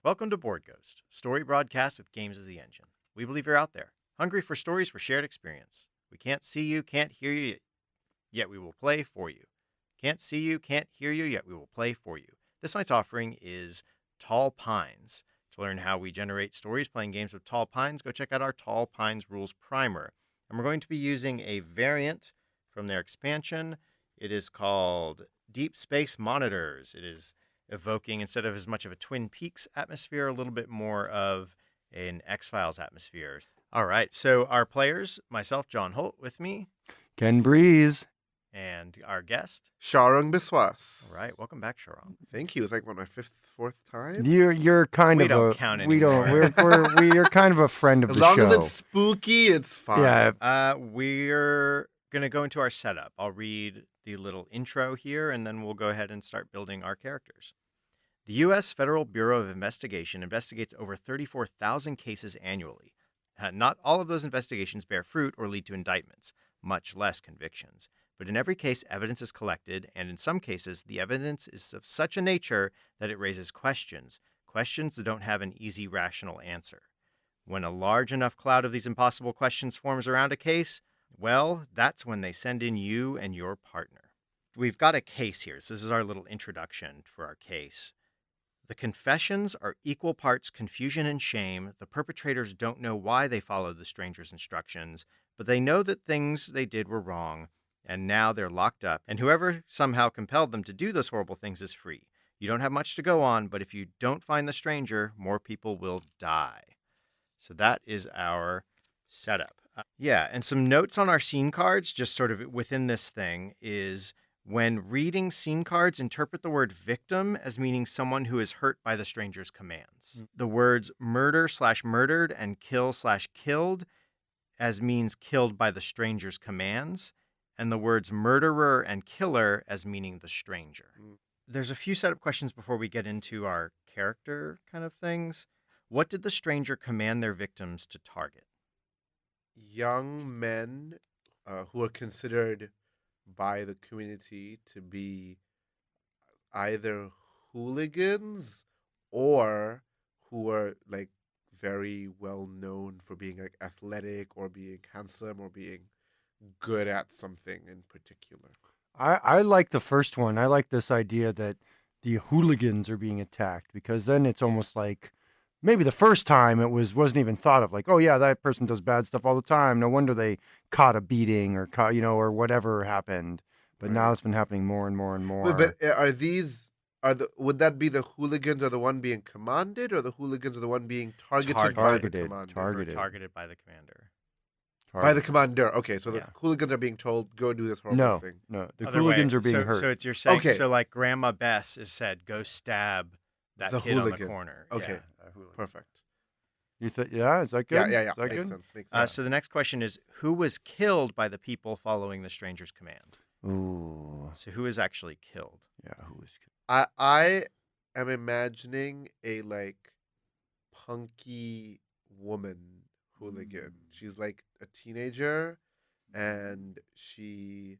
Welcome to Board Ghost, story broadcast with games as the engine. We believe you're out there, hungry for stories for shared experience. We can't see you, can't hear you, yet we will play for you. Can't see you, can't hear you, yet we will play for you. This night's offering is Tall Pines. To learn how we generate stories playing games with Tall Pines, go check out our Tall Pines Rules Primer. And we're going to be using a variant from their expansion. It is called Deep Space Monitors. It is evoking, instead of as much of a Twin Peaks atmosphere, a little bit more of an X-Files atmosphere. All right, so our players, myself, John Holt, with me, Ken Breeze. and our guest. Sharang Biswas. All right, welcome back, Sharon. Thank you. It's like my fourth time. You're kind We of don't a count we don't anymore. we're kind of a friend of As the long show. as it's spooky, it's fine. Yeah. We're going to go into our setup. I'll read the little intro here, and then we'll go ahead and start building our characters. The U.S. Federal Bureau of Investigation investigates over 34,000 cases annually. Not all of those investigations bear fruit or lead to indictments, much less convictions. But in every case, evidence is collected, and in some cases, the evidence is of such a nature that it raises questions that don't have an easy, rational answer. When a large enough cloud of these impossible questions forms around a case, well, that's when they send in you and your partner. We've got a case here, so this is our little introduction for our case. The confessions are equal parts confusion and shame. The perpetrators don't know why they followed the stranger's instructions, but they know that things they did were wrong, and now they're locked up, and whoever somehow compelled them to do those horrible things is free. You don't have much to go on, but if you don't find the stranger, more people will die. So that is our setup. And some notes on our scene cards, just sort of within this thing, is when reading scene cards, interpret the word victim as meaning someone who is hurt by the stranger's commands. The words murder/murdered and kill/killed as means killed by the stranger's commands, and the words murderer and killer as meaning the stranger. There's a few setup questions before we get into our character kind of things. What did the stranger command their victims to target? Young men who are considered by the community to be either hooligans or who are like very well known for being like athletic or being handsome or being good at something in particular. I like the first one. I like this idea that the hooligans are being attacked, because then it's almost like maybe the first time it wasn't even thought of, like, oh yeah, that person does bad stuff all the time. No wonder they caught a beating or or whatever happened. But now it's been happening more and more and more. Wait, but would that be the hooligans are the one being commanded, or the hooligans are the one being targeted by the commander? Targeted by the commander. By the commander. Okay, so Yeah. the hooligans are being told, go do this horrible thing. No, the Other hooligans way. are being hurt. So it's you're saying, Okay. so like Grandma Bess is said, go stab that The kid on the hooligan. corner. Okay, Yeah. perfect. You yeah, is that good? Yeah. Is that Makes good? sense. Makes sense. So the next question is, who was killed by the people following the stranger's command? Ooh, So who is actually killed? yeah. Who is? I am imagining a like punky woman hooligan. She's like a teenager, and she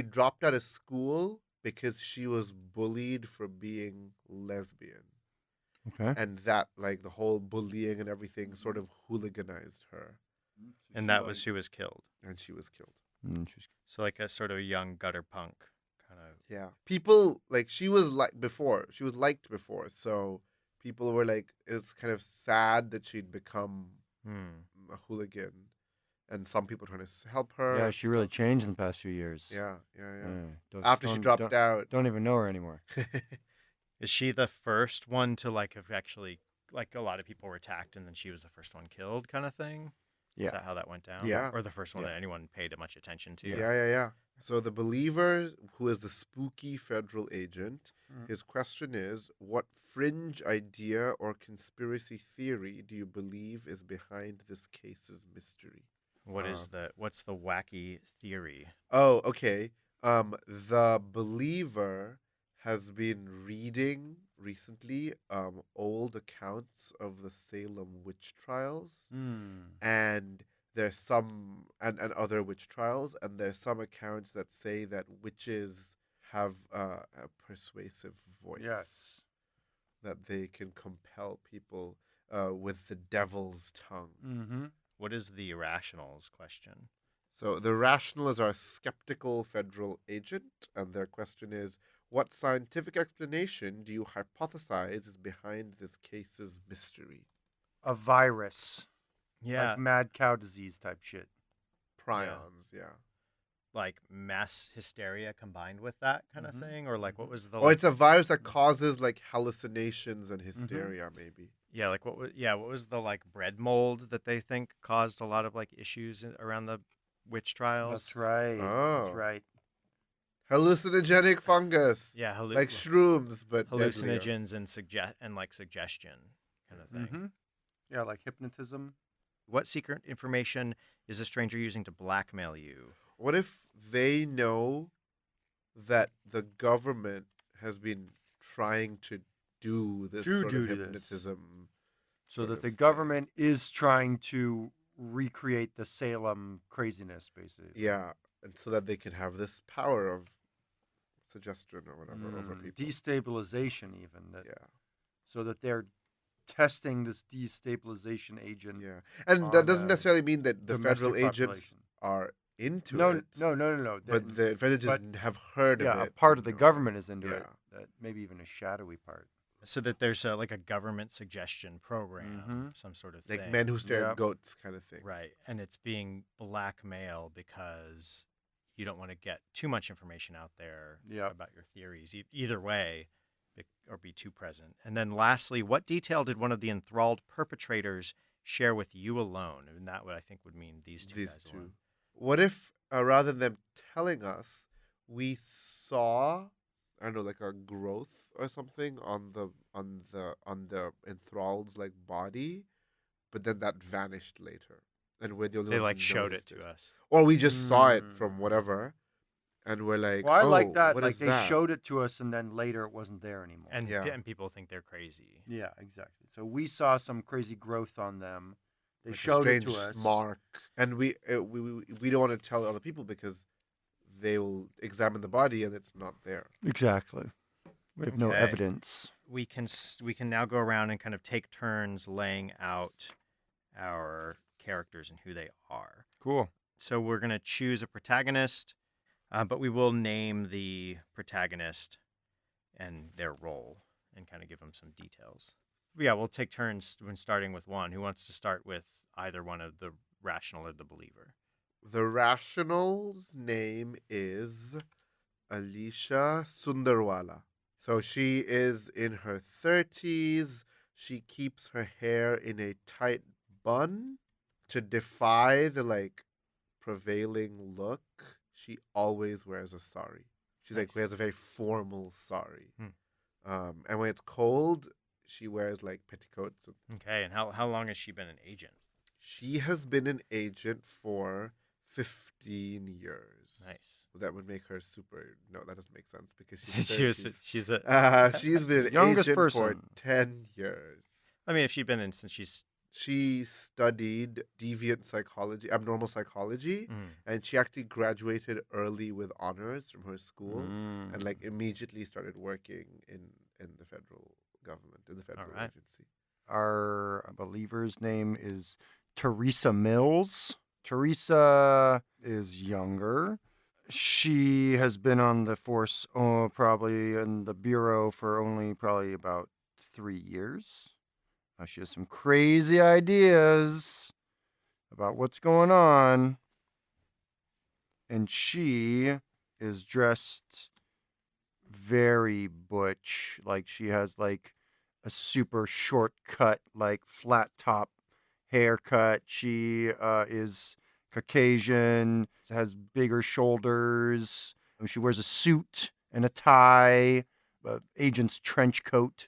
dropped out of school because she was bullied for being lesbian, Okay. and that like the whole bullying and everything sort of hooliganized her, And that was who was killed. and she was killed. Interesting. So like a sort of young gutter punk kind of. Yeah. People like she was liked before, so people were like, it was kind of sad that she'd become a hooligan, and some people trying to help her. Yeah, she really changed in the past few years. Yeah. After She dropped out. Don't even know her anymore. Is she the first one to like have actually, like a lot of people were attacked and then she was the first one killed kind of thing? Yeah. Is that how that went down? Yeah. Or the first one Yeah. that anyone paid much attention to? Yeah. So the believer, who is the spooky federal agent, his question is, what fringe idea or conspiracy theory do you believe is behind this case's mystery? What's the wacky theory? Oh, okay. The believer has been reading recently old accounts of the Salem witch trials, and there's some and other witch trials, and there's some accounts that say that witches have a persuasive voice. Yes. that they can compel people with the devil's tongue. Mm-hmm. What is the irrationals question? So the rationalists are a skeptical federal agent, and their question is, what scientific explanation do you hypothesize is behind this case's mystery? A virus, Yeah, like mad cow disease type shit. Prions, yeah. like mass hysteria combined with that kind of Mhm, thing, or like what mhm. was the Or like? it's a virus that causes like hallucinations and hysteria, maybe. Yeah, like what was the like bread mold that they think caused a lot of like issues around the witch trials? That's right. That's Oh. right. Hallucinogenic fungus. Yeah, Like shrooms, but deadlier. hallucinogens and like suggestion kind of thing. Mm-hmm. Yeah, like hypnotism. What secret information is a stranger using to blackmail you? What if they know that the government has been trying to do this To sort of do this. hypnotism? So sort that of the thing? government is trying to recreate the Salem craziness, basically. Yeah, and so that they can have this power of suggestion or whatever over people. Destabilization, even. That, Yeah, So that they're testing this destabilization agent. yeah, and on that doesn't a necessarily mean that the federal domestic agents population. are into No, it. no. But the federal but- agents have heard yeah, of a it. part and of the know. government is into it. Yeah. Maybe even a shadowy part. So that there's like a government suggestion program, Mhm. some sort of Like thing. men who stare Yeah. at goats kind of thing. Right. And it's being blackmail because you don't want to get too much information out there Yep. about your theories, either way, or be too present. And then lastly, what detail did one of the enthralled perpetrators share with you alone? And that would, I think, would mean these two guys alone. What if rather than them telling us, we saw, I don't know, like a growth or something on the enthralled's like body, but then that vanished later, and we're the only They ones like who showed it noticed to us. or we just saw it from Mm. whatever, and we're like, Well, I oh, like that. what Like is they that? showed it to us, and then later it wasn't there anymore. And, Yeah. and people think they're crazy. Yeah, exactly. So we saw some crazy growth on them. They Like a showed it strange to us. mark, and we don't want to tell other people because they will examine the body and it's not there. Exactly. We have no Okay. evidence. We can now go around and kind of take turns laying out our characters and who they are. Cool. So we're going to choose a protagonist, but we will name the protagonist and their role and kind of give them some details. Yeah, we'll take turns when starting with one. Who wants to start with either one of the rational or the believer? The rational's name is Alisha Sunderwala. So she is in her 30s. She keeps her hair in a tight bun to defy the like prevailing look. She always wears a sari. She's like Nice. wears a very formal sari. Hmm. And when it's cold, she wears like petticoats. Okay, and how long has she been an agent? She has been an agent for 15 years. Nice. That would make her super. No, that doesn't make sense because she's she's a. she's been an Youngest agent for person. 10 years. I mean, if she's been in since she's. She studied deviant psychology, abnormal psychology, Mm. and she actually graduated early with honors from her school, Mm. and like immediately started working in the federal government, in the federal right. agency. Our believer's name is Teresa Mills. Teresa is younger. She has been on the force, probably in the bureau for only probably about 3 years. She has some crazy ideas about what's going on. And she is dressed very butch. Like she has like a super short cut, like flat top haircut. She is Caucasian, has bigger shoulders. She wears a suit and a tie, agent's trench coat.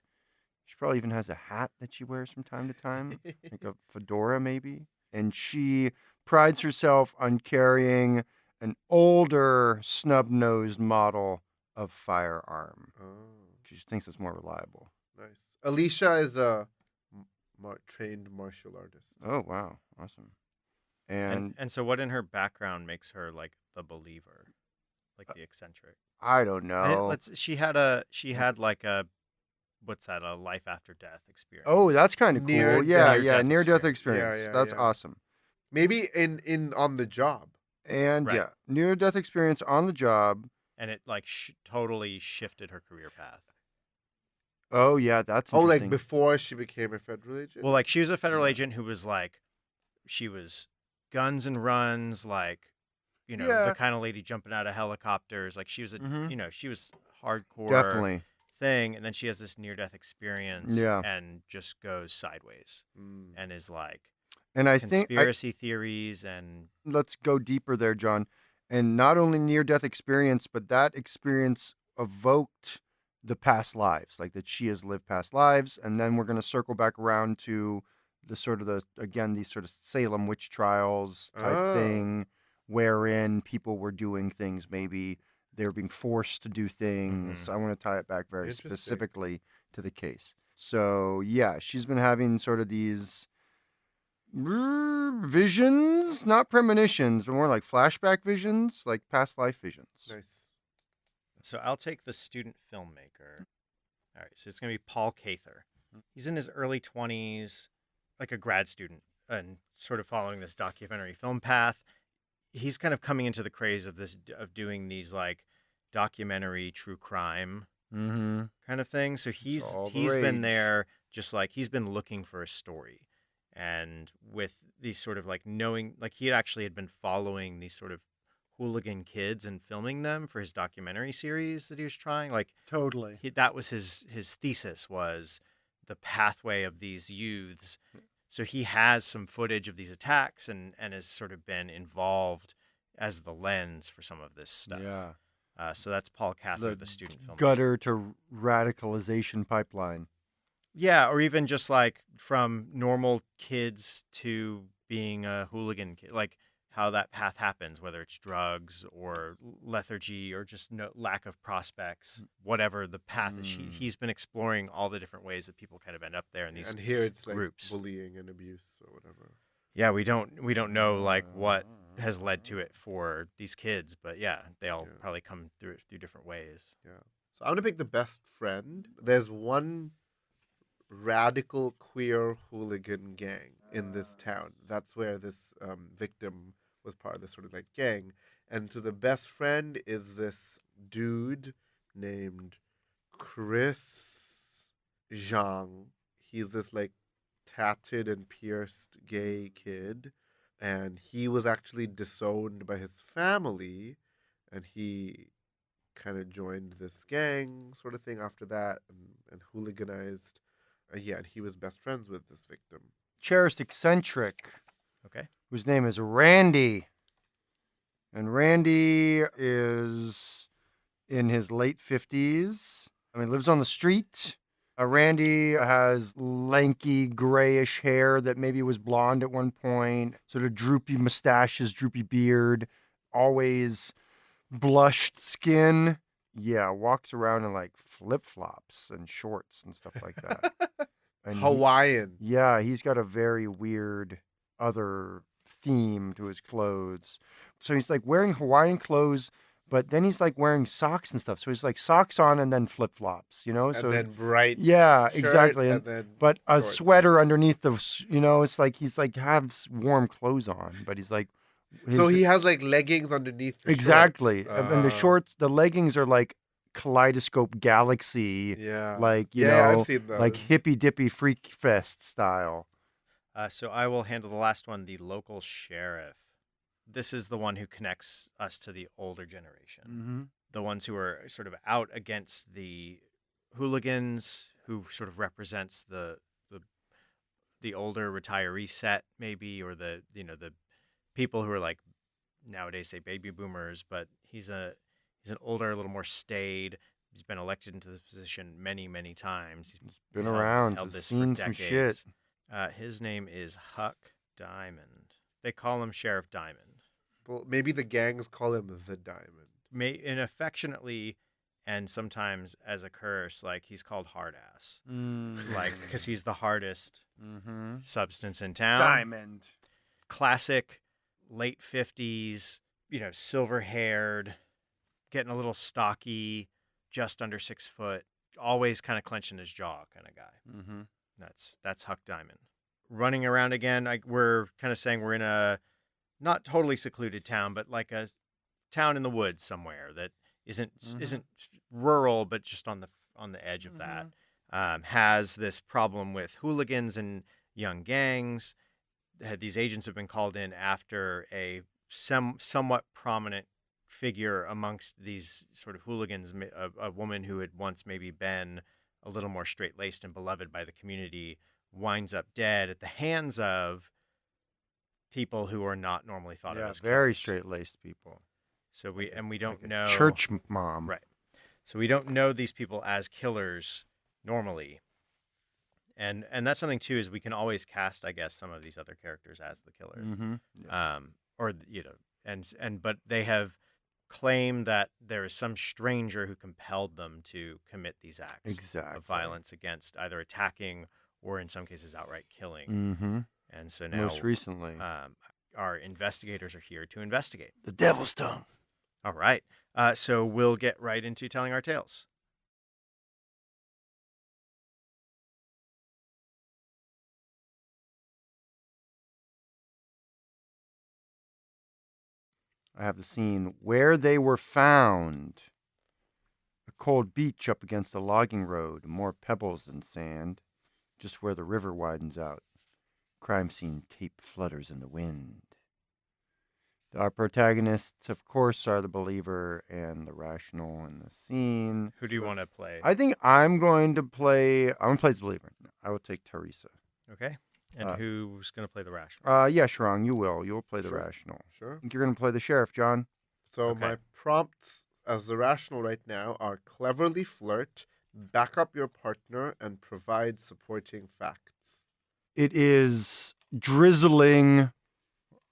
She probably even has a hat that she wears from time to time, like a fedora maybe. And she prides herself on carrying an older snub-nosed model of firearm. Oh, She just thinks it's more reliable. nice. Alisha is a trained martial artist. Oh, wow. Awesome. And And so, what in her background makes her like the believer, like the eccentric? I don't know. She had like a what's that? A life after death experience. Oh, that's kind of cool. Yeah, Near-death near-death experience. experience. Yeah, That's yeah. awesome. Maybe in on the job. And Right. yeah, near-death experience on the job. And it like totally shifted her career path. Oh yeah, that's Oh, interesting. like before she became a federal agent? Well, like she was a federal Yeah. agent who was like, she was guns and runs, like, the Yeah. kind of lady jumping out of helicopters. Like she was Mhm. she was hardcore Definitely. thing. And then she has this near-death experience Yeah. and just goes sideways Mm. and is like And I think conspiracy theories and let's go deeper there, John. And not only near-death experience, but that experience evoked the past lives, like that she has lived past lives. And then we're going to circle back around to these sort of Salem witch trials type Ah. thing, wherein people were doing things, maybe they were being forced to do things. Mhm. I want to tie it back very Interesting. specifically to the case. So yeah, she's been having sort of these visions, not premonitions, but more like flashback visions, like past life visions. Nice. So I'll take the student filmmaker. All right, so it's going to be Paul Kather. He's in his early 20s, like a grad student, and sort of following this documentary film path. He's kind of coming into the craze of doing these like documentary true crime Mm-hmm. kind of thing. So he's all the been rage. there, just like he's been looking for a story, and with these sort of like knowing, like he actually had been following these sort of hooligan kids and filming them for his documentary series that he was trying. Like Totally. that was his thesis, was the pathway of these youths. So he has some footage of these attacks and has sort of been involved as the lens for some of this stuff. Yeah. So that's Paul Kather, the student filmmaker. Gutter to radicalization pipeline. Yeah, or even just like from normal kids to being a hooligan kid, like how that path happens, whether it's drugs or lethargy or just no lack of prospects, whatever the path is. He's been exploring all the different ways that people kind of end up there in these And here it's like groups. bullying and abuse or whatever. Yeah, we don't know like what has led to it for these kids, but yeah, they all probably come through different ways. Yeah. So I'm gonna pick the best friend. There's one radical queer hooligan gang in this town. That's where this victim was part of this sort of like gang. And to the best friend is this dude named Chris Zhang. He's this like tatted and pierced gay kid. And he was actually disowned by his family. And he kind of joined this gang sort of thing after that and hooliganized. Yeah, and he was best friends with this victim. Cherished Eccentric. Okay. Whose name is Randy. And Randy is in his late 50s. I mean, lives on the street. Randy has lanky grayish hair that maybe was blonde at one point, sort of droopy mustaches, droopy beard, always blushed skin. Yeah, walks around in like flip-flops and shorts and stuff like that. And Hawaiian. he's got a very weird other theme to his clothes. So he's like wearing Hawaiian clothes, but then he's like wearing socks and stuff. So he's like socks on and then flip-flops, And so then bright yeah, shirt, exactly. and then but a shorts. sweater underneath it's like he's like has warm clothes on, but he's like so he has like leggings underneath the exactly. shorts. And the shorts, the leggings are like Kaleidoscope Galaxy, Yeah. like I've seen those. like hippy dippy freak fest style. So I will handle the last one, the local sheriff. This is the one who connects us to the older generation, Mm-hmm. the ones who are sort of out against the hooligans, who sort of represents the older retiree set, maybe, or the people who are like nowadays say baby boomers, but he's an older, a little more staid. He's been elected into the position many times. He's Been around, held he's this seen for some decades. shit. His name is Huck Diamond. They call him Sheriff Diamond. Well, maybe the gangs call him the Diamond. And affectionately, and sometimes as a curse, like he's called hard ass, like because he's the hardest substance in town. Diamond. Classic, late 50s, silver haired, getting a little stocky, just under 6 foot, always kind of clenching his jaw kind of guy. Mm-hmm. That's Huck Diamond. Running around again, we're kind of saying we're in a not totally secluded town, but like a town in the woods somewhere that isn't rural, but just on the edge of that. Has this problem with hooligans and young gangs. These agents have been called in after a somewhat prominent figure amongst these sort of hooligans, a woman who had once maybe been a little more straight-laced and beloved by the community, winds up dead at the hands of people who are not normally thought of as very killers. straight-laced people. So we don't know church mom, right? So we don't know these people as killers normally, and that's something too, is we can always cast, I guess, some of these other characters as the killer, or but they have claimed that there is some stranger who compelled them to commit these acts of violence against, either attacking or in some cases outright killing. And so now, most recently, our investigators are here to investigate. The Devil's Tongue. All right. So we'll get right into telling our tales. I have the scene where they were found. A cold beach up against a logging road, more pebbles than sand, just where the river widens out. Crime scene tape flutters in the wind. Our protagonists, of course, are the believer and the rational in the scene. Who do you want to play? I think I'm going to play the believer. I will take Teresa. Okay. And who's going to play the rational? Yeah, Sharang, you will. You'll play the rational. Sure. I think you're going to play the sheriff, John. So my prompts as the rational right now are cleverly flirt, back up your partner, and provide supporting facts. It is drizzling,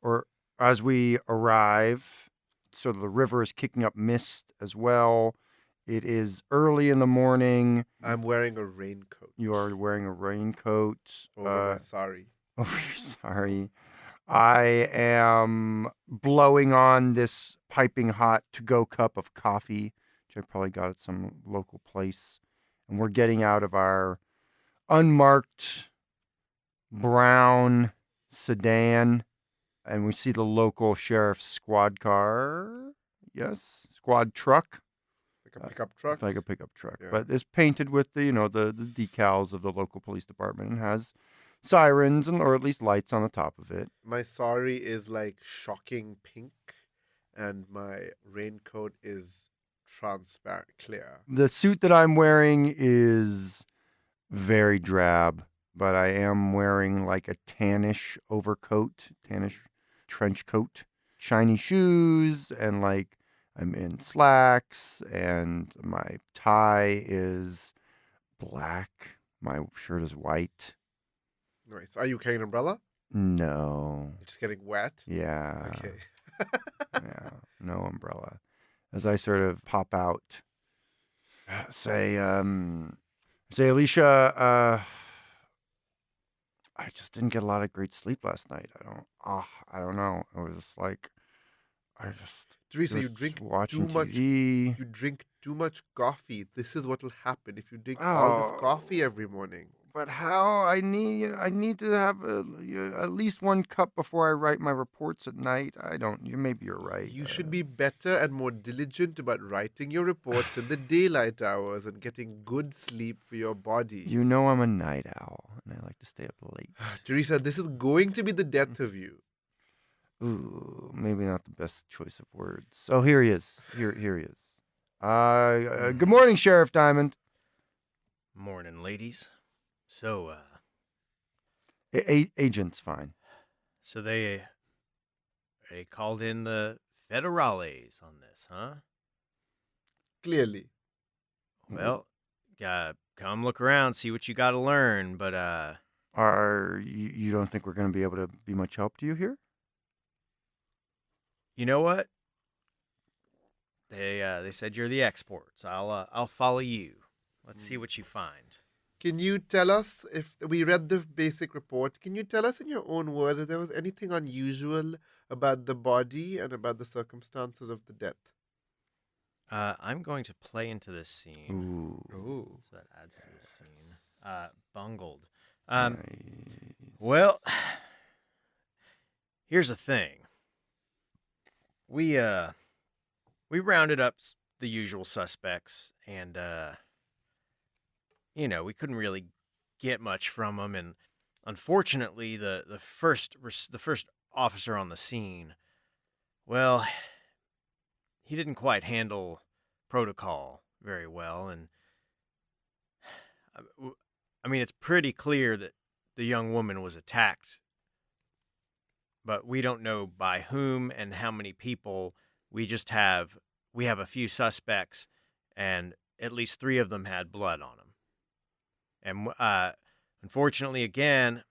or as we arrive, so the river is kicking up mist as well. It is early in the morning. I'm wearing a raincoat. You are wearing a raincoat. Over my sari. Over your sari. I am blowing on this piping hot to-go cup of coffee, which I probably got at some local place. And we're getting out of our unmarked brown sedan, and we see the local sheriff's squad car. Yes, squad truck. Like a pickup truck? Like a pickup truck. Yeah. But it's painted with the decals of the local police department and has sirens or at least lights on the top of it. My sari is like shocking pink, and my raincoat is transparent, clear. The suit that I'm wearing is very drab, but I am wearing like a tannish overcoat, tannish trench coat, shiny shoes, and like I'm in slacks, and my tie is black. My shirt is white. Nice. Are you carrying an umbrella? No. You're just getting wet? Yeah. Okay. Yeah. No umbrella. As I sort of pop out, say, Alisha, I just didn't get a lot of great sleep last night. I don't know. I was like, Teresa, you drink watching too much. TV. You drink too much coffee. This is what will happen if you drink all this coffee every morning. But how? I need to have at least one cup before I write my reports at night. Maybe you're right. You should be better and more diligent about writing your reports in the daylight hours and getting good sleep for your body. You know I'm a night owl, and I like to stay up late. Teresa, this is going to be the death of you. Ooh, maybe not the best choice of words. So here he is. Here he is. Good morning, Sheriff Diamond. Morning, ladies. So, Agent's fine. So they called in the federales on this, huh? Clearly. Well, come look around, see what you got to learn. But you don't think we're going to be able to be much help to you here? You know what? They said you're the exports. I'll follow you. Let's see what you find. Can you tell us, if we read the basic report, can you tell us in your own words if there was anything unusual about the body and about the circumstances of the death? I'm going to play into this scene. Ooh. Ooh. So that adds to the scene. Bungled. Nice. Well, here's the thing. We rounded up the usual suspects, and we couldn't really get much from them. And unfortunately, the first officer on the scene, well, he didn't quite handle protocol very well, and I mean, it's pretty clear that the young woman was attacked, but we don't know by whom and how many people. We have a few suspects, and at least 3 of them had blood on them. And unfortunately, again,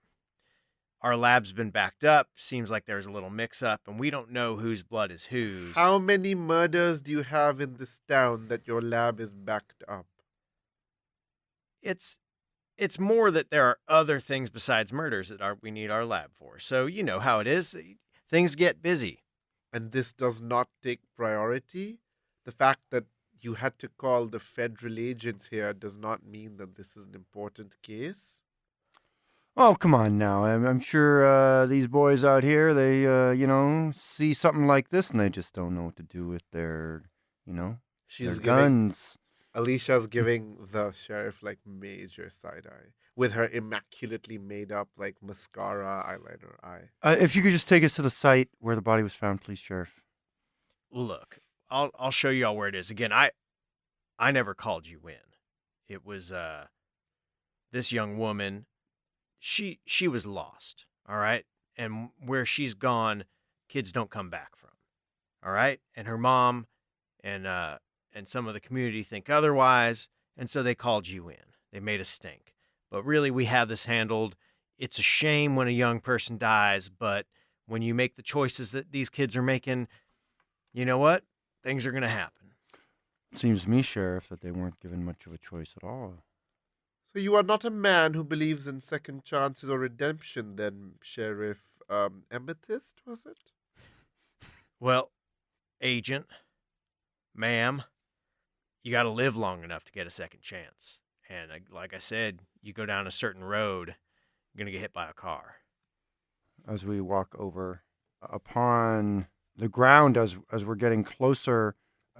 our lab's been backed up. Seems like there's a little mix-up, and we don't know whose blood is whose. How many murders do you have in this town that your lab is backed up? It's more that there are other things besides murders that we need our lab for. So you know how it is. Things get busy. And this does not take priority? The fact that you had to call the federal agents here does not mean that this is an important case? Oh, come on now. I'm sure these boys out here, they, see something like this and they just don't know what to do with their, their She's giving guns. Alicia's giving the sheriff like major side eye with her immaculately made up like mascara eyeliner eye. If you could just take us to the site where the body was found, please, Sheriff. Look, I'll show you all where it is. Again, I never called you in. It was this young woman. She was lost, all right? And where she's gone, kids don't come back from. All right? And her mom and some of the community think otherwise, and so they called you in. They made a stink. But really, we have this handled. It's a shame when a young person dies, but when you make the choices that these kids are making, you know what? Things are going to happen. It seems to me, Sheriff, that they weren't given much of a choice at all. So you are not a man who believes in second chances or redemption, then, Sheriff Amethyst, was it? Well, agent, ma'am, you got to live long enough to get a second chance. And like I said, you go down a certain road, you're going to get hit by a car. As we walk over upon the ground, as we're getting closer,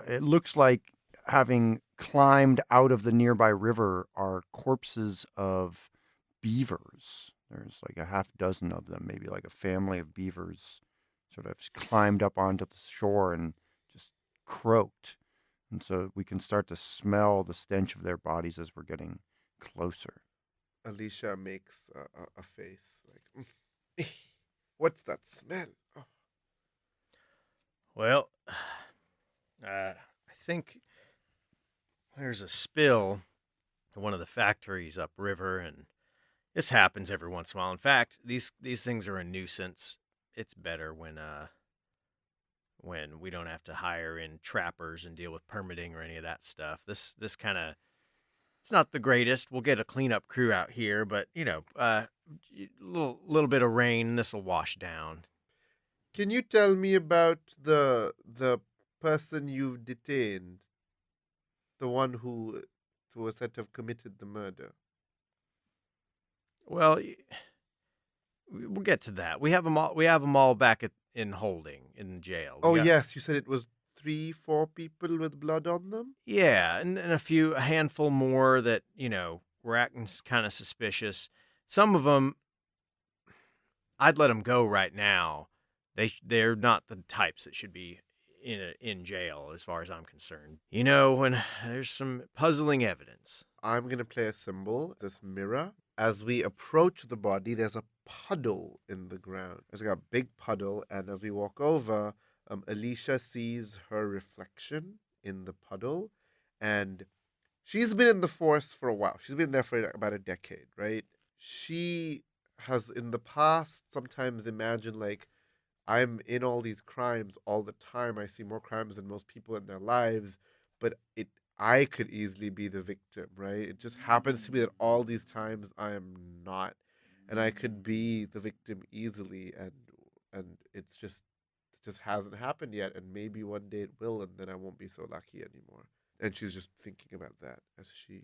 it looks like having climbed out of the nearby river are corpses of beavers. There's like a half dozen of them, maybe like a family of beavers sort of climbed up onto the shore and just croaked. And so we can start to smell the stench of their bodies as we're getting closer. Alisha makes a face like, what's that smell? Oh. Well, I think there's a spill in one of the factories upriver, and this happens every once in a while. In fact, these things are a nuisance. It's better when we don't have to hire in trappers and deal with permitting or any of that stuff. This kind of, it's not the greatest. We'll get a cleanup crew out here, but little bit of rain, this will wash down. Can you tell me about the person you've detained? The one who was said to have committed the murder? Well, we'll get to that. We have them all. We have them all back in holding in jail. Yes, you said it was 3-4 people with blood on them. Yeah, and a handful more that were acting kind of suspicious. Some of them, I'd let them go right now. They're not the types that should be in jail, as far as I'm concerned. When there's some puzzling evidence. I'm gonna play a symbol, this mirror. As we approach the body, there's a puddle in the ground. There's like a big puddle, and as we walk over, Alisha sees her reflection in the puddle, and she's been in the force for a while. She's been there for about a decade, right? She has in the past sometimes imagined like, I'm in all these crimes all the time. I see more crimes than most people in their lives, but I could easily be the victim, right? It just happens to be that all these times I am not, and I could be the victim easily, and it's just just hasn't happened yet, and maybe one day it will, and then I won't be so lucky anymore. And she's just thinking about that as she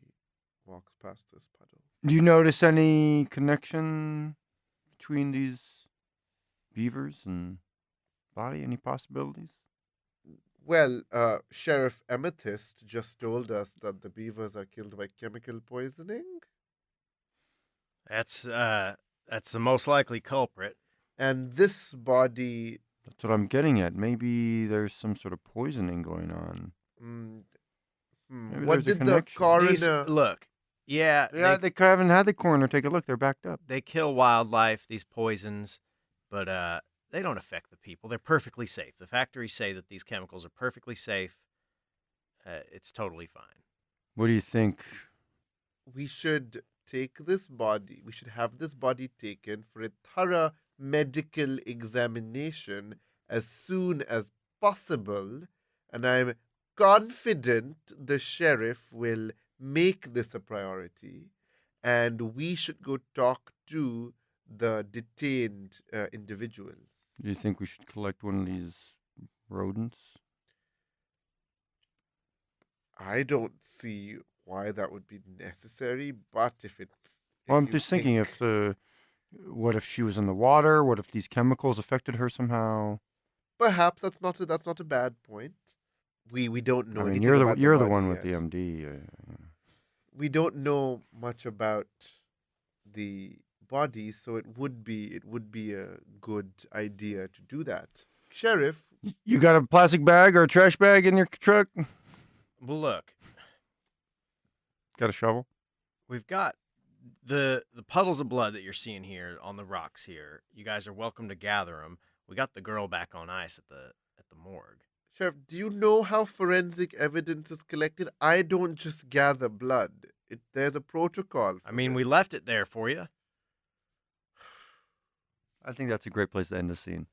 walks past this puddle. Do you notice any connection between these beavers and body? Any possibilities? Well, Sheriff Amethyst just told us that the beavers are killed by chemical poisoning, That's the most likely culprit. and this body. That's what I'm getting at. Maybe there's some sort of poisoning going on. Mm, Maybe what there's a did the connection. coroner? Look, yeah, Yeah, they haven't had the coroner take a look. They're backed up. they kill wildlife, these poisons, but they don't affect the people. They're perfectly safe. The factories say that these chemicals are perfectly safe. It's totally fine. What do you think? We should take this body. We should have this body taken for a thorough medical examination as soon as possible, and I'm confident the sheriff will make this a priority, and we should go talk to the detained individuals. Do you think we should collect one of these rodents? I don't see why that would be necessary, but if Well, I'm you just thinking if what if she was in the water? What if these chemicals affected her somehow? perhaps that's not a bad point. We don't know I mean, anything about you're the body one with yet. the MD. We don't know much about the body, so it would be a good idea to do that. Sheriff, You got a plastic bag or a trash bag in your truck? Well, look, Got a shovel? we've got the puddles of blood that you're seeing here on the rocks here. You guys are welcome to gather them. We got the girl back on ice at the morgue. Sheriff, do you know how forensic evidence is collected? I don't just gather blood. There's a protocol. I mean, for we this. left it there for you. I think that's a great place to end the scene.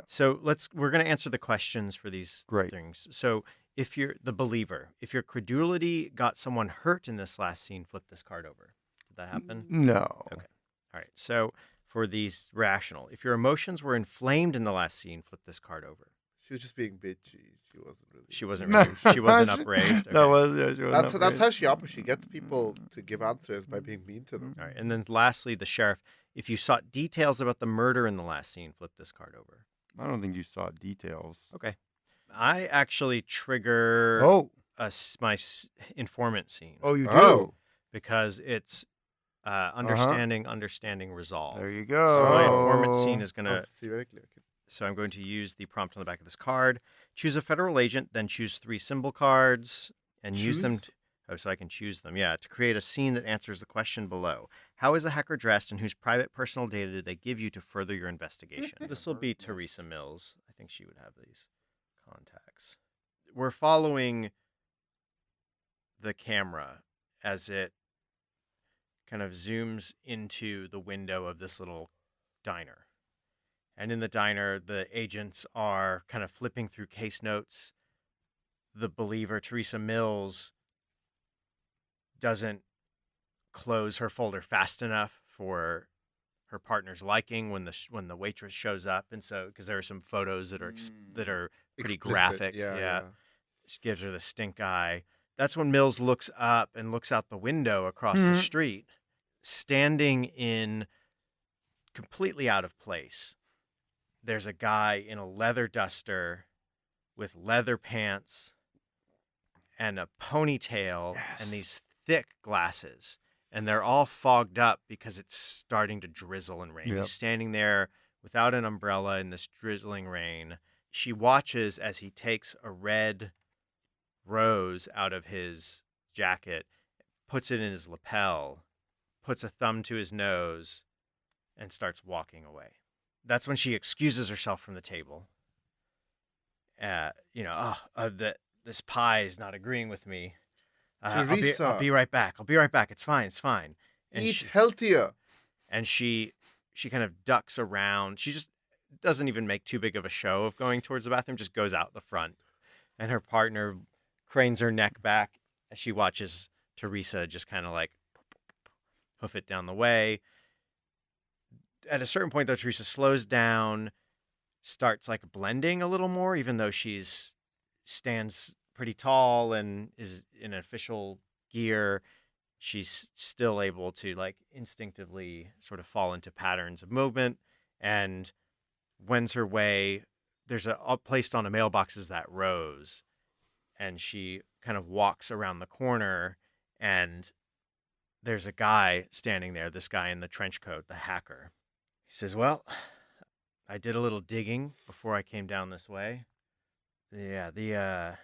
So we're going to answer the questions for these Great. things. So if you're the believer, if your credulity got someone hurt in this last scene, flip this card over. Did that happen? No. Okay. All right. So for these rational, if your emotions were inflamed in the last scene, flip this card over. She was just being bitchy. She wasn't really. She wasn't really, she wasn't upraised. Okay. That was, yeah, she wasn't That's upraised. how she operates. She gets people to give answers by being mean to them. All right. And then lastly, the sheriff, if you sought details about the murder in the last scene, flip this card over. I don't think you saw details. Okay. I actually trigger Oh. my informant scene. Oh, you do? Oh. Because it's understanding resolve. There you So my go. informant scene is going to, Theoretically, okay. so I'm going to use the prompt on the back of this card. Choose a federal agent, then choose 3 symbol cards and use them. Choose? So I can choose them. Yeah, to create a scene that answers the question below. How is the hacker dressed and whose private personal data did they give you to further your investigation? This will be Thersea Mills. I think she would have these contacts. We're following the camera as it kind of zooms into the window of this little diner. And in the diner, the agents are kind of flipping through case notes. The believer, Thersea Mills, doesn't close her folder fast enough for her partner's liking when the waitress shows up, and so because there are some photos that are pretty Explicit, graphic. Yeah. She gives her the stink eye. That's when Mills looks up and looks out the window across the street, standing in completely out of place. There's a guy in a leather duster with leather pants and a ponytail and these thick glasses. And they're all fogged up because it's starting to drizzle and rain. Yep. He's standing there without an umbrella in this drizzling rain. She watches as he takes a red rose out of his jacket, puts it in his lapel, puts a thumb to his nose, and starts walking away. That's when she excuses herself from the table. This pie is not agreeing with me. I'll be right back. It's fine. And Eat healthier. And she kind of ducks around. She just doesn't even make too big of a show of going towards the bathroom, just goes out the front. And her partner cranes her neck back as she watches Thersea just kind of like hoof it down the way. At a certain point, though, Thersea slows down, starts like blending a little more, even though she's stands pretty tall and is in official gear. She's still able to like instinctively sort of fall into patterns of movement and wends her way. There's placed on a mailbox is that rose, and she kind of walks around the corner, and there's a guy standing there, this guy in the trench coat, the hacker. He says, well, I did a little digging before I came down this way. Yeah, the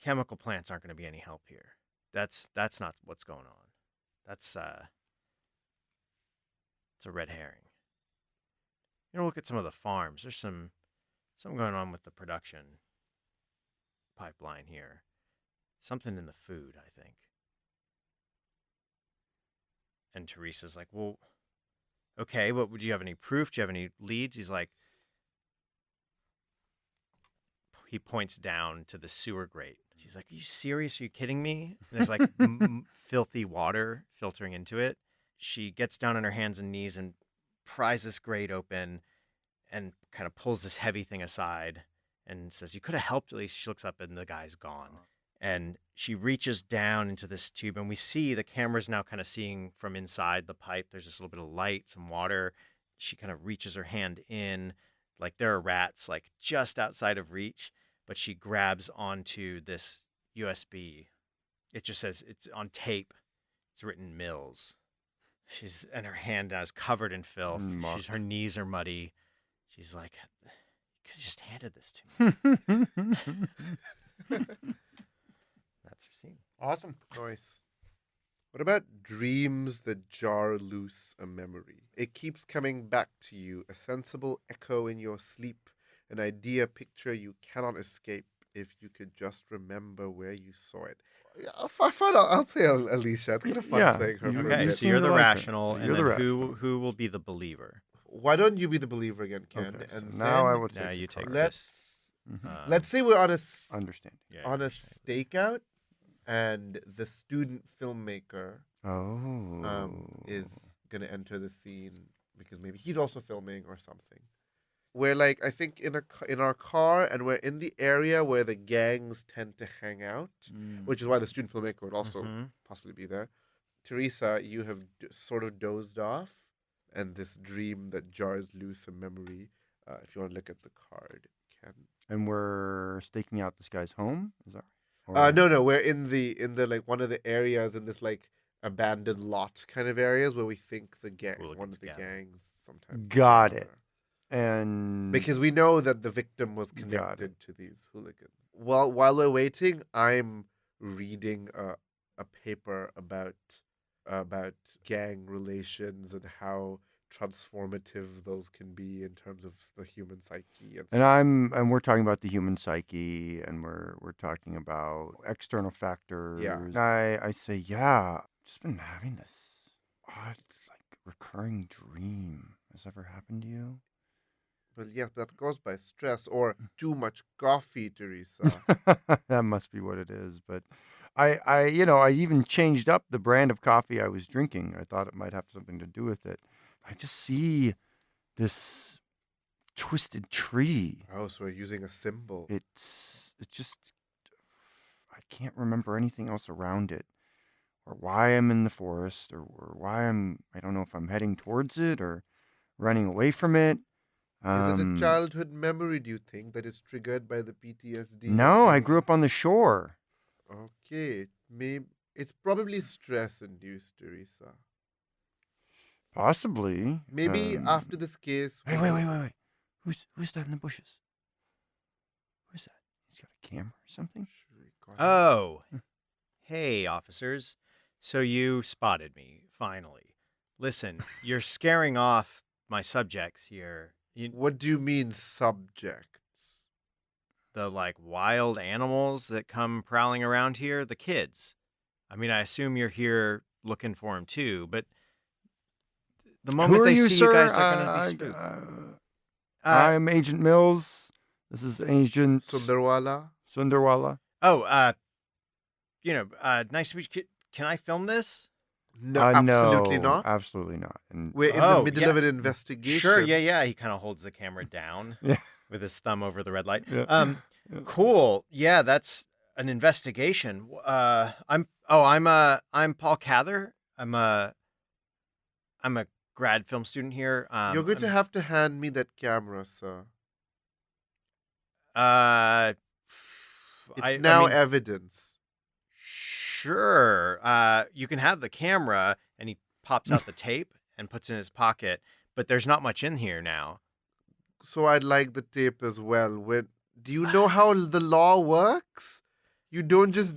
chemical plants aren't going to be any help here. That's not what's going on. That's it's a red herring. You know, look at some of the farms. There's something going on with the production pipeline here. Something in the food, I think. And Teresa's like, well, okay, but would you have any proof? Do you have any leads? He's like, he points down to the sewer grate. She's like, are you serious? Are you kidding me? And there's like filthy water filtering into it. She gets down on her hands and knees and pries this grate open and kind of pulls this heavy thing aside and says, you could have helped at least. She looks up and the guy's gone. And she reaches down into this tube, and we see the camera's now kind of seeing from inside the pipe. There's this little bit of light, some water. She kind of reaches her hand in, like there are rats like just outside of reach, but she grabs onto this USB. It just says, it's on tape. It's written Mills. And her hand now is covered in filth. Her knees are muddy. She's like, you could have just handed this to me. That's her scene. Awesome. Nice. What about dreams that jar loose a memory? It keeps coming back to you, a sensible echo in your sleep, an idea picture you cannot escape if you could just remember where you saw it. I'll play Alisha. It's kind of fun playing her. Okay, so you're the rational, and then who will be the believer? Why don't you be the believer again, Ken? Okay, and so now I will take now you take let's this. let's say we're on a Understand. on a stakeout, and the student filmmaker is gonna enter the scene because maybe he's also filming or something. We're like, I think in our car, and we're in the area where the gangs tend to hang out, which is why the student filmmaker would also possibly be there. Teresa, you have sort of dozed off, and this dream that jars loose a memory. If you want to look at the card, Ken. And we're staking out this guy's home. Is that right? No, we're in the like one of the areas in this like abandoned lot kind of areas where we think the one of the gangs sometimes. Got it. And because we know that the victim was connected to these hooligans. While we're waiting, I'm reading a paper about gang relations and how transformative those can be in terms of the human psyche. And we're talking about the human psyche, and we're talking about external factors. Yeah. I say, yeah, I've just been having this odd, like, recurring dream. Has ever happened to you? Well, yes, that goes by stress or too much coffee, Teresa. That must be what it is. But I even changed up the brand of coffee I was drinking. I thought it might have something to do with it. I just see this twisted tree. Oh, so we're using a symbol. It's just, I can't remember anything else around it, or why I'm in the forest, or why I don't know if I'm heading towards it or running away from it. Is it a childhood memory, do you think, that is triggered by the PTSD? No, I grew up on the shore. Okay, maybe it's probably stress-induced, Teresa. Possibly. Maybe after this case... Wait. Who's that in the bushes? Who's that? He's got a camera or something? Oh. Hey, officers. So you spotted me, finally. Listen, you're scaring off my subjects here. What do you mean, subjects? The, like, wild animals that come prowling around here? The kids. I mean, I assume you're here looking for them, too, but the moment they see you guys, they're going to be spooked. I'm Agent Mills. This is Agent... Sunderwala. Oh, nice to meet you. Can I film this? No, absolutely No, not. absolutely not. And We're in the Oh, middle yeah. of an Sure, investigation. yeah. He kind of holds the camera down yeah, with his thumb over the red light. yeah, yeah. Cool. Yeah, that's an investigation. I'm Paul Kather. I'm a grad film student here. You're going to have to hand me that camera, sir. Uh, It's I now mean, evidence. sure. You can have the camera, and he pops out the tape and puts it in his pocket. But there's not much in here now. So I'd like the tape as well. Do you know how the law works? You don't just.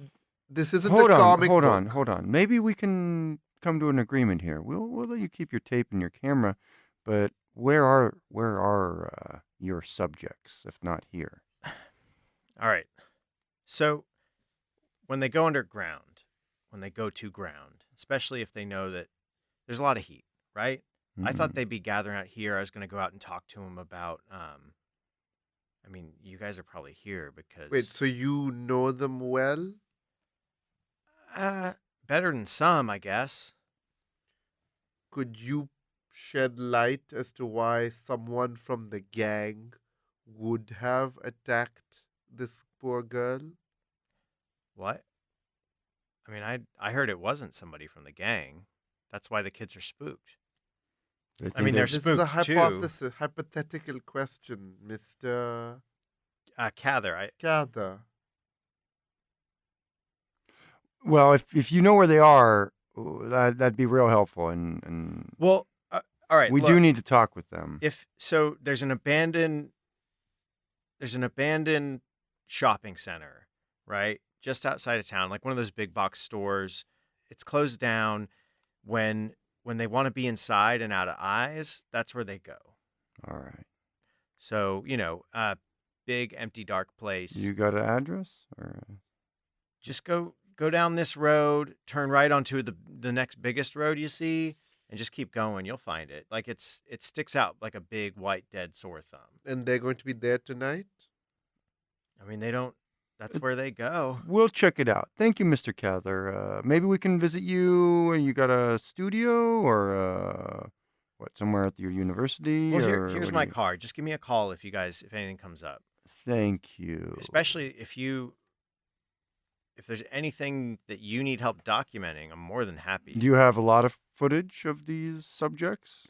This isn't a comic book. hold on. Maybe we can come to an agreement here. We'll let you keep your tape and your camera, but where are your subjects if not here? All right. So when they go underground, when they go to ground, especially if they know that there's a lot of heat, right? I thought they'd be gathering out here. I was going to go out and talk to them about. I mean, you guys are probably here because. Wait, so you know them well? Better than some, I guess. Could you shed light as to why someone from the gang would have attacked this poor girl? What? I mean, I heard it wasn't somebody from the gang. That's why the kids are spooked. I mean, they're This is a spooked too. hypothesis, hypothetical question, Mr. Kather, Kather. Well, if you know where they are, that'd be real helpful. And well, all right. we do need to talk with them. There's an abandoned shopping center, right? Just outside of town, like one of those big box stores. It's closed down. When they want to be inside and out of eyes, that's where they go. All right. So, big, empty, dark place. You got an address? Or just go down this road, turn right onto the next biggest road you see, and just keep going. You'll find it. Like it sticks out like a big white dead sore thumb. And they're going to be there tonight? I mean, they don't. That's where they go. We'll check it out. Thank you, Mr. Kather. Maybe we can visit you. You got a studio or somewhere at your university? Well, or here's my card. Just give me a call if anything comes up. Thank you. Especially if there's anything that you need help documenting, I'm more than happy. Do you have a lot of footage of these subjects?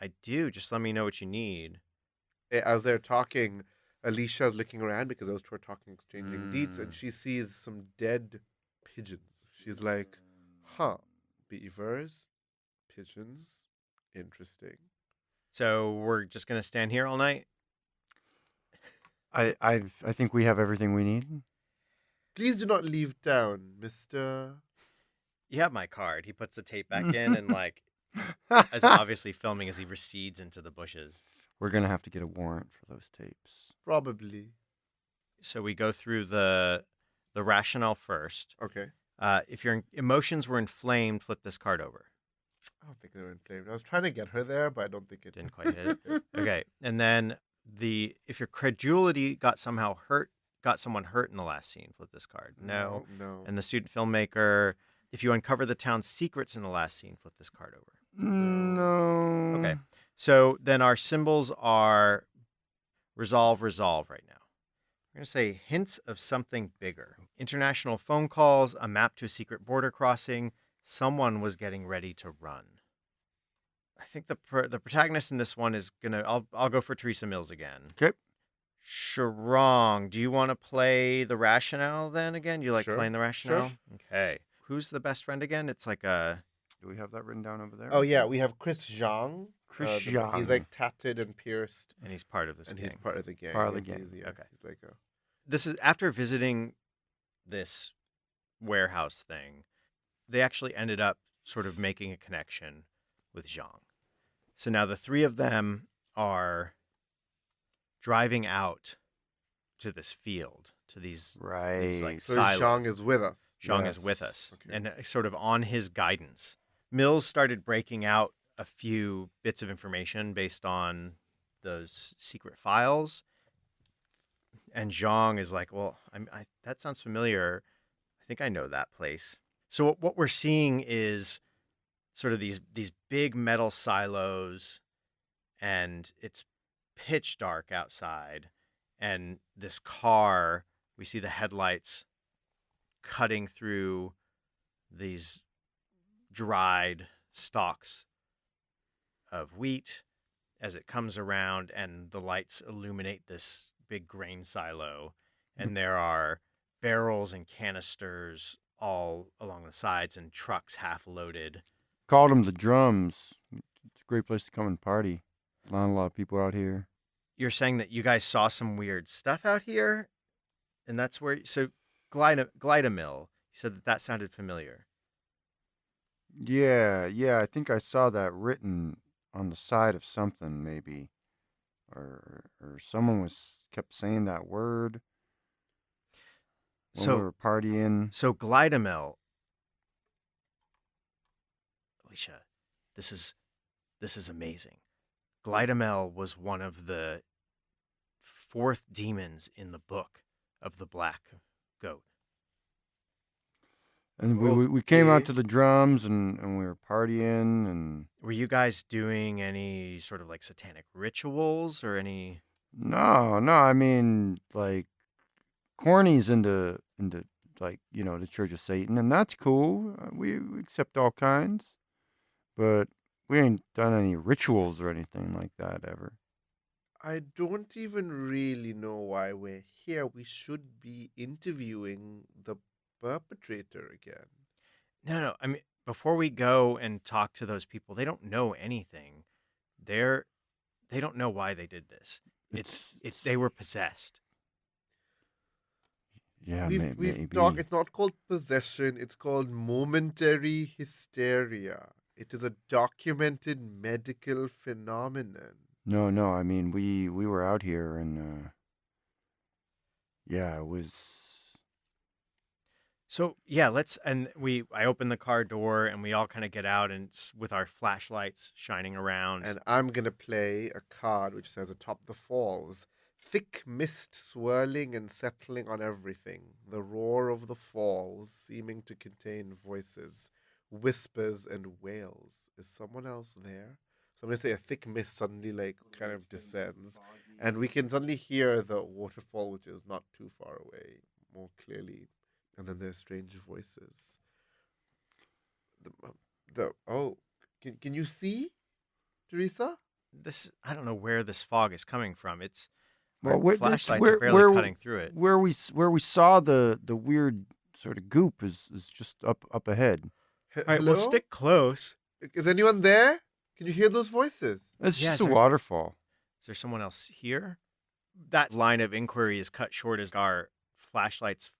I do. Just let me know what you need. As they're talking, Alisha's looking around because those two are talking, exchanging deets, and she sees some dead pigeons. She's like, huh, beavers, pigeons, interesting. So we're just going to stand here all night? I think we have everything we need. Please do not leave town, Mr. You have my card. He puts the tape back in and as obviously filming as he recedes into the bushes. We're going to have to get a warrant for those tapes. Probably. So we go through the rationale first. Okay. If your emotions were inflamed, flip this card over. I don't think they were inflamed. I was trying to get her there, but I don't think it Didn't quite hit it. Okay. And then if your credulity got someone hurt in the last scene, flip this card. No. And the student filmmaker, if you uncover the town's secrets in the last scene, flip this card over. No. Okay. So then our symbols are resolve right now. We're going to say hints of something bigger. International phone calls, a map to a secret border crossing. Someone was getting ready to run. I think the protagonist in this one is going to... I'll go for Thersea Mills again. Okay. Sharong, do you want to play the rationale then again? You like Sure. playing the rationale? Sure. Okay. Who's the best friend again? It's like a... Do we have that written down over there? Oh, yeah, we have Chris Zhang. Chris He's Zhang. like tatted and pierced. And he's part of this And gang. he's part of the gang. Part of the Yeah, gang. Okay. He's like a... This is after visiting this warehouse thing. They actually ended up sort of making a connection with Zhang. So now the three of them are driving out to this field, to these Right. like So silos. Zhang is with us. Zhang Yes. is with us, Okay. and sort of on his guidance. Mills started breaking out a few bits of information based on those secret files, and Zhang is like, "Well, that sounds familiar. I think I know that place." So what we're seeing is sort of these big metal silos, and it's pitch dark outside, and this car, we see the headlights cutting through these dried stalks of wheat as it comes around, and the lights illuminate this big grain silo, and there are barrels and canisters all along the sides and trucks half loaded. Called them the drums. It's a great place to come and party. Not a lot of people out here. You're saying that you guys saw some weird stuff out here, and that's where Glidamill. You said that sounded familiar. Yeah, I think I saw that written on the side of something, maybe, or someone kept saying that word when we So were partying. so Glidamill, Alisha, this is amazing. Glidamill was one of the fourth demons in the book of the Black Goat. And we came out Okay. to the drums and we were partying and Were you guys doing any sort of like satanic rituals or any? no, I mean like Corny's into like the Church of Satan, and that's cool. We accept all kinds, but we ain't done any rituals or anything like that ever. I don't even really know why we're here. We should be interviewing the perpetrator again. No. I mean, before we go and talk to those people, they don't know anything. They don't know why they did this. They were possessed. Yeah, We've maybe. talked. It's not called possession. It's called momentary hysteria. It is a documented medical phenomenon. No. I mean, we were out here, and yeah, it was. So yeah, I open the car door and we all kind of get out and with our flashlights shining around. And I'm gonna play a card which says atop the falls, thick mist swirling and settling on everything, the roar of the falls seeming to contain voices, whispers and wails. Is someone else there? So I'm gonna say a thick mist suddenly kind of descends, and we can suddenly hear the waterfall, which is not too far away, more clearly. And then there's strange voices. Can you see, Teresa? I don't know where this fog is coming from. Well, Our flashlights are barely cutting through it. where we saw the weird sort of goop is just up ahead. All right, Hello? we'll stick close. Is anyone there? Can you hear those voices? It's Yeah, just a sir. waterfall. Is there someone else here? That line of inquiry is cut short as our flashlights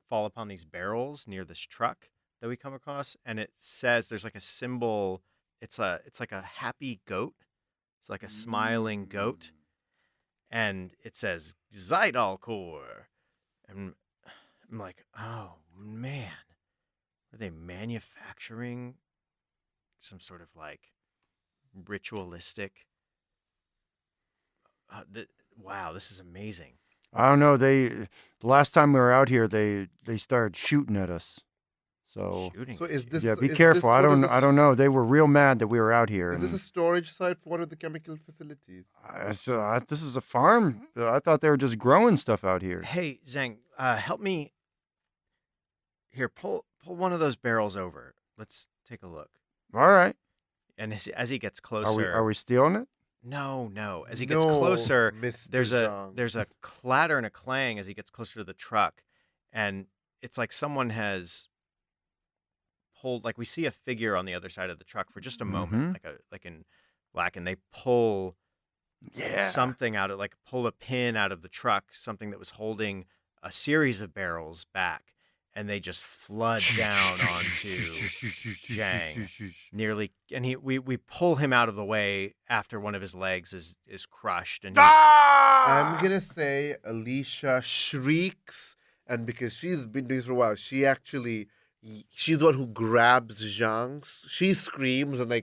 fall upon these barrels near this truck that we come across, and it says there's like a symbol. It's like a happy goat. It's like a smiling goat, and it says Zeidalkor. And I'm like, oh man, are they manufacturing some sort of like ritualistic? Wow, this is amazing. I don't know. The last time we were out here, they started shooting at us. So Shooting. So at is you. this yeah, be is careful. This I one of don't know. They were real mad that we were out here. Is this a storage site for one of the chemical facilities? This is a farm. I thought they were just growing stuff out here. Hey, Zhang, help me. Here, pull one of those barrels over. Let's take a look. All right. And as he gets closer, Are we stealing it? No. As he gets No, closer, Mr. there's Zhang. a clatter and a clang as he gets closer to the truck, and it's like someone has pulled. Like we see a figure on the other side of the truck for just a moment, like in black, and they pull something out of pull a pin out of the truck, something that was holding a series of barrels back, and they just flood down onto Zhang. Nearly, and we pull him out of the way after one of his legs is crushed, and I'm gonna say Alisha shrieks, and because she's been doing this for a while, she's the one who grabs Zhang. She screams and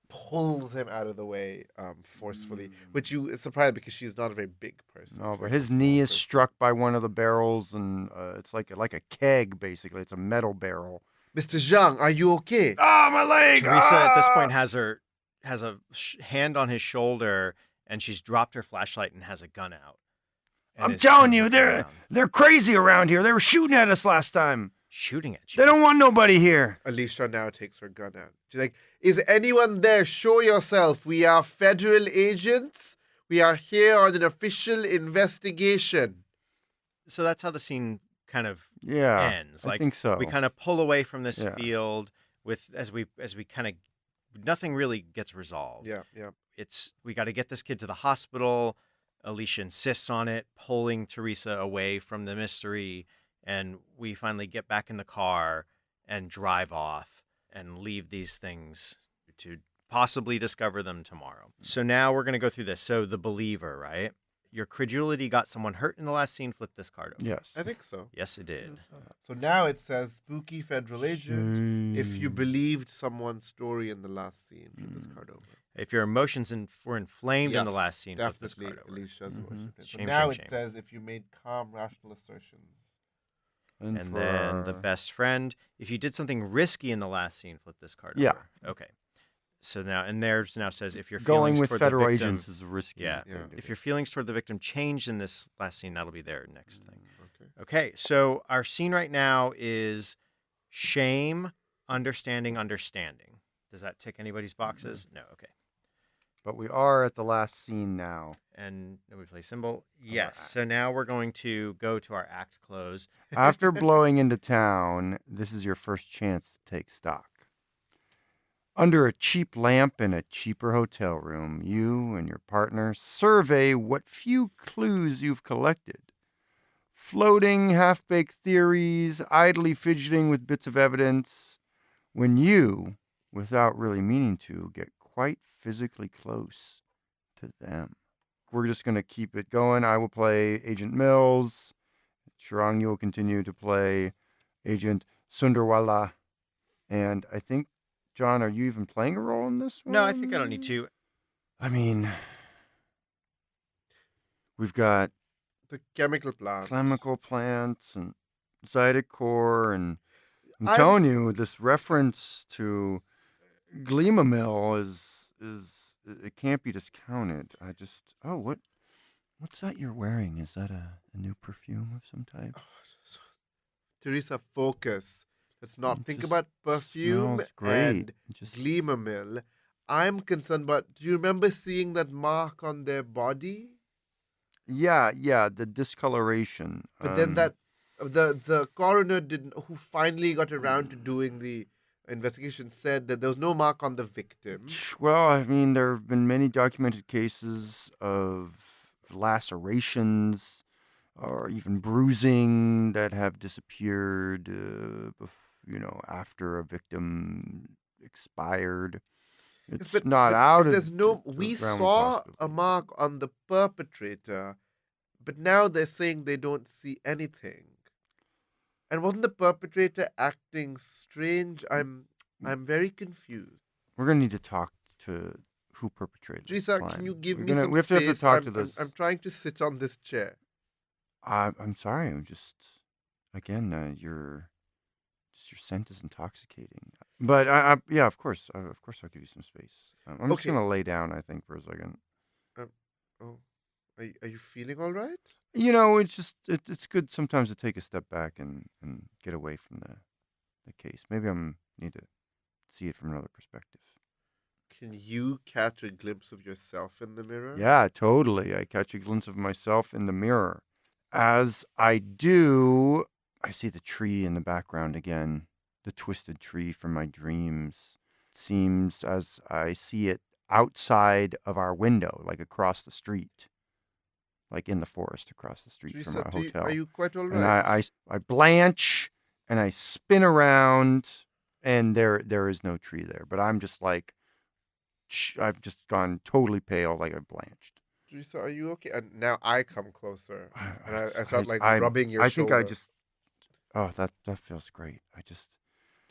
pulls him out of the way forcefully, which you is surprised because she's not a very big person. No, She's but like a his small knee is person. struck by one of the barrels, and it's like a keg basically. It's a metal barrel, Mr. Zhang, are you okay? Ah, my leg! Teresa at this ah! point has a hand on his shoulder, and she's dropped her flashlight and has a gun out. And I'm is telling kind of you, looking around. they're crazy around here. They were shooting at us last time. Shooting at you. They don't want nobody here. Alisha now takes her gun out. She's like, is anyone there? Show yourself. We are federal agents. We are here on an official investigation. So that's how the scene kind of Yeah, ends. I Like, think so. we kind of pull away from this Yeah. field with as we kind of nothing really gets resolved. Yeah, yeah. It's we got to get this kid to the hospital. Alisha insists on it, pulling Teresa away from the mystery, and we finally get back in the car and drive off and leave these things to possibly discover them tomorrow. So now we're going to go through this. So the believer, right? Your credulity got someone hurt in the last scene. Flip this card over. Yes. I think so. Yes, it did. So now it says spooky federal agent. If you Shame. believed someone's story in the last scene, flip this card over. If your emotions were inflamed in the Yes, last scene, flip this definitely card over. Alicia's emotion. So Shame, now shame, it shame. says if you made calm, rational assertions. And for then the our- best friend. If you did something risky in the last scene, flip this card Yeah. over. Okay. So now, and there's now says if your Going feelings with toward federal the victim, agents is risky. Yeah. Yeah. If your feelings toward the victim changed in this last scene, that'll be their next thing. Okay. Okay. So our scene right now is shame, understanding. Does that tick anybody's boxes? No. Okay. But we are at the last scene now. And nobody play symbol. Yes. So now we're going to go to our act close. After blowing into town, this is your first chance to take stock. Under a cheap lamp in a cheaper hotel room, you and your partner survey what few clues you've collected. Floating, half-baked theories, idly fidgeting with bits of evidence, when you, without really meaning to, get quite physically close to them. We're just going to keep it going. I will play Agent Mills. Sharang, you will continue to play Agent Sunderwala. And I think, John, are you even playing a role in this one? No, I think I don't need to. I mean, we've got The chemical plant. chemical plants and Zydecore, and I'm I'm- telling you, this reference to Gleamamil is it can't be discounted. What's that you're wearing? Is that a new perfume of some type? Teresa, focus. Let's not It think just about perfume smells great. and It just Gleamamil. I'm concerned about. Do you remember seeing that mark on their body? yeah, the discoloration. But then that the coroner didn't, who finally got around to doing the investigation, said that there was no mark on the victim. Well, I mean, there have been many documented cases of lacerations or even bruising that have disappeared, after a victim expired. It's But not out if of there's no. the We realm of saw a possibility. mark on the perpetrator, but now they're saying they don't see anything. And wasn't the perpetrator acting strange? I'm very confused. We're gonna need to talk to who perpetrated this Teresa, crime. can you give We're me gonna- some we have space? to talk I'm, to this. I'm trying to sit on this chair. I'm sorry. I'm just again, your scent is intoxicating. But yeah, of course, I'll give you some space. I'm just Okay. gonna lay down, I think, for a second. Oh, are you feeling all right? It's just it's good sometimes to take a step back and get away from the case. Maybe need to see it from another perspective. Can you catch a glimpse of yourself in the mirror? Yeah, totally. I catch a glimpse of myself in the mirror. As I do, I see the tree in the background again, the twisted tree from my dreams. Seems as I see it outside of our window, like across the street, like in the forest across the street from Teresa, our hotel. are you quite all And right? I blanch and I spin around, and there is no tree there. But I'm just like, I've just gone totally pale, like I blanched. Teresa, are you okay? And now I come closer, and I I start rubbing your shoulder. think I just. Oh, that feels great.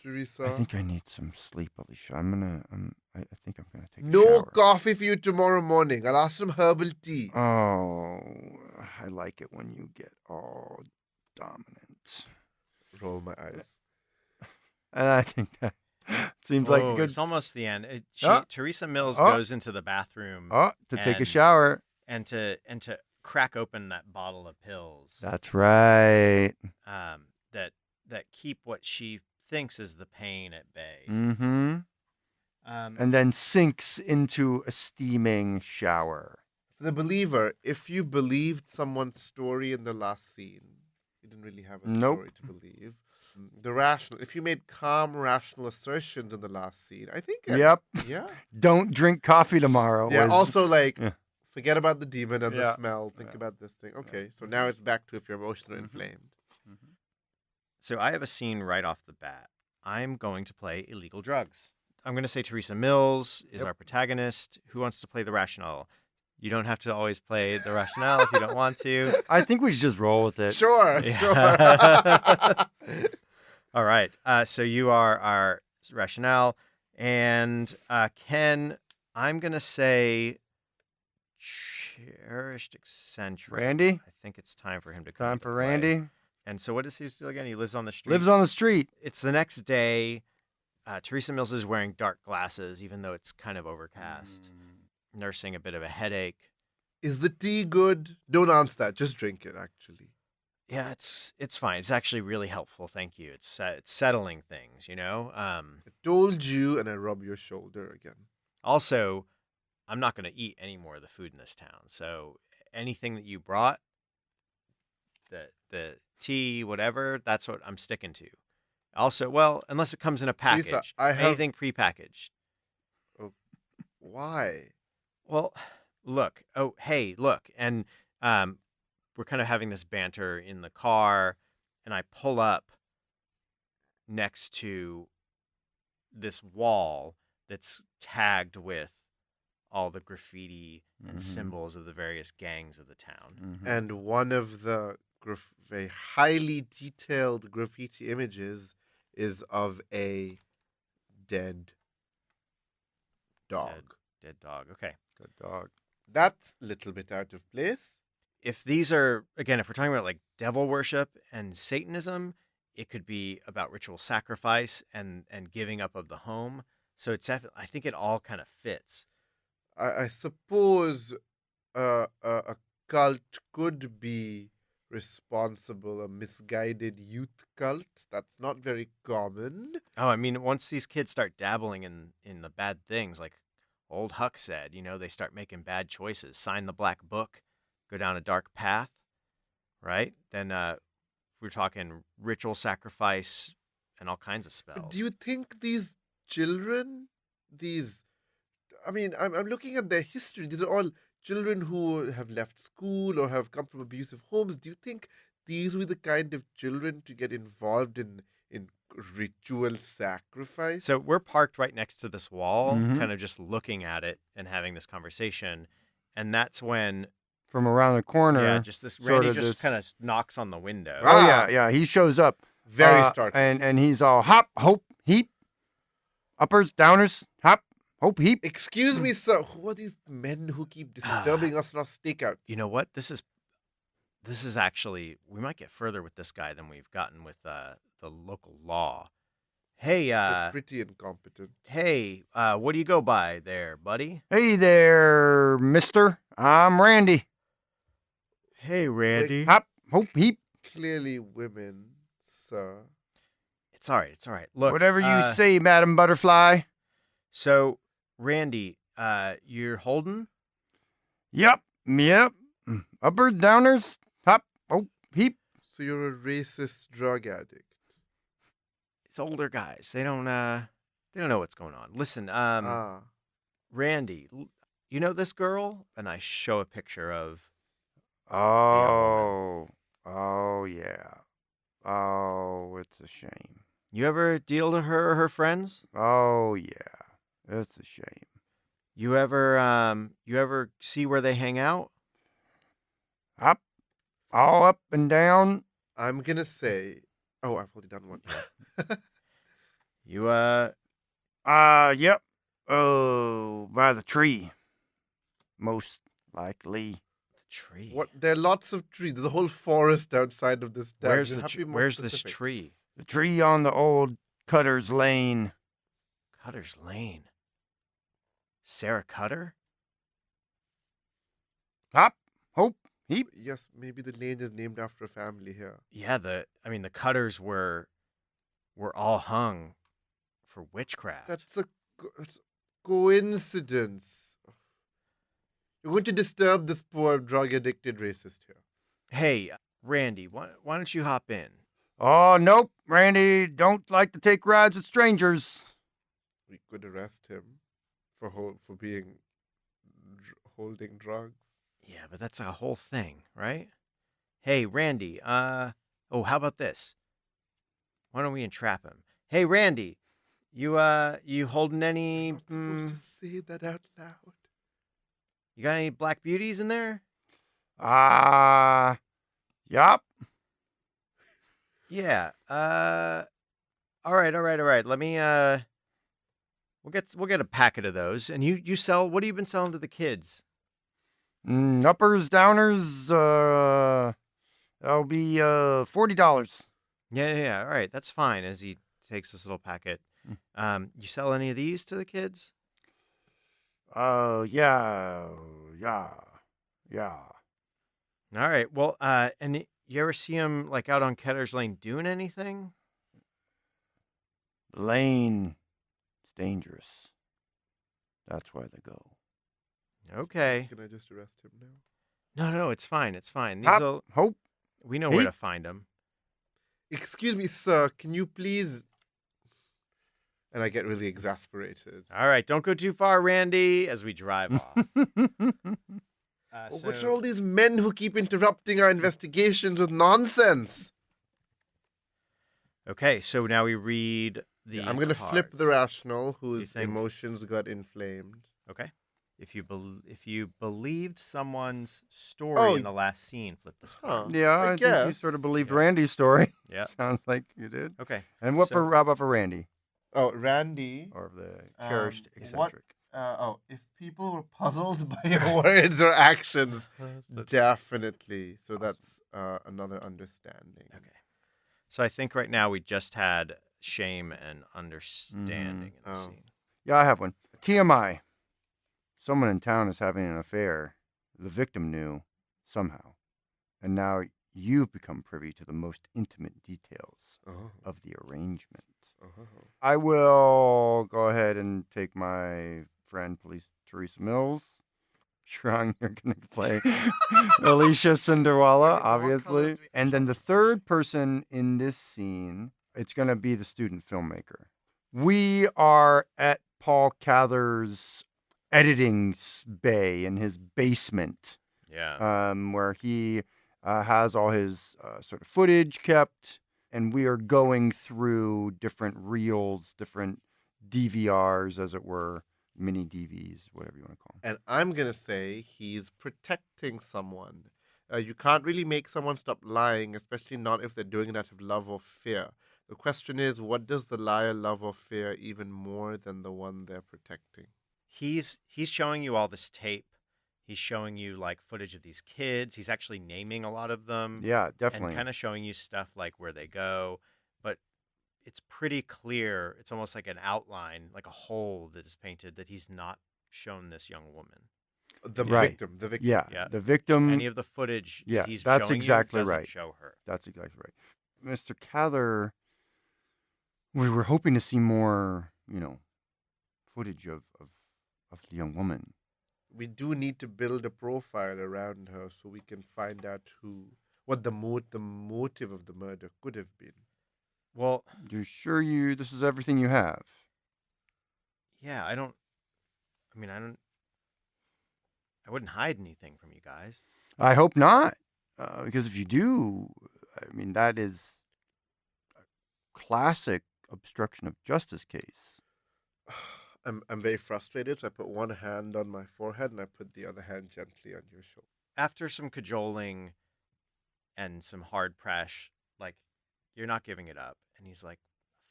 Teresa, I think I need some sleep, Alisha. I think I'm gonna take a no shower. coffee for you tomorrow morning. I'll ask some herbal tea. Oh, I like it when you get all dominant. Roll my eyes. And I think that seems like a Oh, good. it's almost the end. Oh, Teresa Mills oh, goes into the bathroom to take a and shower. to crack open that bottle of pills That's right. that keep what she thinks is the pain at bay. Mm-hmm. And then sinks into a steaming shower. The believer, if you believed someone's story in the last scene, you didn't really have a Nope. story to believe. The rational, if you made calm, rational assertions in the last scene, I think. Yep. Yeah. Don't drink coffee tomorrow. Yeah. was- Also, like, Yeah. forget about the demon and the Yeah. smell. Think Yeah. about this thing. Okay. So now it's back to if you're emotionally Mhm. inflamed. So I have a scene right off the bat. I'm going to play illegal drugs. I'm going to say Teresa Mills is Yep. our protagonist. Who wants to play the rationale? You don't have to always play the rationale if you don't want to. I think we should just roll with it. Sure. Yeah. Sure. All right. So you are our rationale. And Ken, I'm going to say Cherished, Eccentric. Randy? I think it's time for him to come Time into for play. Randy. And so what does he do again? He lives on the street. Lives on the street. It's the next day. Teresa Mills is wearing dark glasses, even though it's kind of overcast, nursing a bit of a headache. Is the tea good? Don't answer that. Just drink it, actually. Yeah, it's fine. It's actually really helpful. Thank you. It's settling things, you know. I told you, and I rub your shoulder again. Also, I'm not going to eat any more of the food in this town. So anything that you brought, the tea, whatever, that's what I'm sticking to. Also, well, unless it comes in a package, Lisa, I have- anything prepackaged. Why? Well, look. Oh, hey, look. And we're kind of having this banter in the car, and I pull up next to this wall that's tagged with all the graffiti and Mhm. symbols of the various gangs of the town. And one of the very highly detailed graffiti images is of a dead dog. Dead dog. Okay. Good dog. That's a little bit out of place. If these are, again, if we're talking about like devil worship and Satanism, it could be about ritual sacrifice and giving up of the home. So it's I think it all kind of fits. I suppose a cult could be responsible, a misguided youth cult. That's not very common. Oh, I mean, once these kids start dabbling in the bad things, like old Huck said, you know, they start making bad choices, sign the black book, go down a dark path, right? Then we're talking ritual sacrifice and all kinds of spells. But do you think these children, I mean, I'm looking at their history. These are all children who have left school or have come from abusive homes. Do you think these were the kind of children to get involved in ritual sacrifice? So we're parked right next to this wall, Mhm. kind of just looking at it and having this conversation. And that's when, From around the corner. yeah, just this sort Randy of just this- kind of knocks on the window. Oh, yeah. He shows up. Very startling. And he's all hop, hope, heap. Uppers, downers, hop, hope, heap. Excuse me, sir. Who are these men who keep disturbing us in our stakeouts? You know what? This is actually, we might get further with this guy than we've gotten with the local law. Hey, They're pretty incompetent. what do you go by there, buddy? Hey there, mister. I'm Randy. Hey, Randy. Hop, hope, heap. Clearly women, sir. It's all right. It's all right. Look, Whatever you say, Madam Butterfly. So, Randy, you're Holden? Yep. Uppers, downers, hop, hope, heap. So you're a racist drug addict. It's older guys. They don't know what's going on. Listen, Ah. Randy, you know this girl? And I show a picture of. Oh. Oh, yeah. Oh, it's a shame. You ever deal to her or her friends? Oh, yeah. It's a shame. You ever see where they hang out? Up, all up and down. I'm gonna say. Oh, I've already done one. You Yep. Oh, by the tree. Most likely. the tree. What? There are lots of trees. There's a whole forest outside of this town. Where's You the have to be more where's this specific. tree? The tree on the old Cutter's Lane. Cutter's Lane. Sarah Cutter? Hop, hope, heap. Yes, maybe the lane is named after a family here. Yeah, the Cutters were all hung for witchcraft. That's a coincidence. You're going to disturb this poor drug-addicted racist here. Hey, Randy, why don't you hop in? Oh, nope. Randy don't like to take rides with strangers. We could arrest him for being holding drugs. Yeah, but that's a whole thing, right? Hey, Randy, how about this? Why don't we entrap him? Hey, Randy, you holding any, I'm not supposed to say that out loud. you got any black beauties in there? Yup. Yeah, all right. Let me, we'll get a packet of those. And you sell, what have you been selling to the kids? Uppers, downers, that'll be $40. Yeah, all right, that's fine. As he takes this little packet. You sell any of these to the kids? Yeah. All right. Well, and you ever see him like out on Ketter's Lane doing anything? The lane is dangerous. That's why they go. Okay. Can I just arrest him now? No, it's fine. It's fine. Hop, hope. We know where Heap. to find him. Excuse me, sir. Can you please? And I get really exasperated. All right, don't go too far, Randy, as we drive off. What are all these men who keep interrupting our investigations with nonsense? Okay, so now we read the. I'm going to flip card. the rational whose think? emotions got inflamed. Okay. If you believed someone's story in the last scene, flip this card. Yeah, I think you guess. sort of believed Yeah. Randy's story. Yeah. Sounds like you did. Okay. And So- how about for Randy? Oh, Randy. Or the cherished What- eccentric. If people were puzzled by your words or actions, definitely. So that's another understanding. Okay. So I think right now we just had shame and understanding in the Oh. scene. Yeah, I have one. TMI. Someone in town is having an affair. The victim knew, somehow. And now you've become privy to the most intimate details Oh. of the arrangement. Oh. I will go ahead and take my friend, Police Thersea Mills. Shrung, you're going to play Alisha Sunderwala, Okay, so what colors obviously. do we And each then have the to third person in this scene, it's going to be the student filmmaker. We are at Paul Kather's editing bay in his basement, Yeah. where he has all his sort of footage kept, and we are going through different reels, different DVRs, as it were, mini DVs, whatever you want to call them. And I'm going to say he's protecting someone. You can't really make someone stop lying, especially not if they're doing it out of love or fear. The question is, what does the liar love or fear even more than the one they're protecting? He's showing you all this tape. He's showing you like footage of these kids. He's actually naming a lot of them. Yeah, definitely. And kind of showing you stuff like where they go, but it's pretty clear. It's almost like an outline, like a hole that is painted that he's not shown this young woman. The Right. victim. The victim. Yeah, the victim. Any of the footage yeah, he's that's showing exactly you doesn't right. show her. That's exactly right. Mr. Kather, we were hoping to see more, footage of the young woman. We do need to build a profile around her so we can find out what the motive of the murder could have been. Well, You're sure this is everything you have? yeah, I wouldn't hide anything from you guys. I hope not, because if you do, that is a classic obstruction of justice case. I'm very frustrated, so I put one hand on my forehead and I put the other hand gently on your shoulder. After some cajoling and some hard press, like, you're not giving it up. And he's like,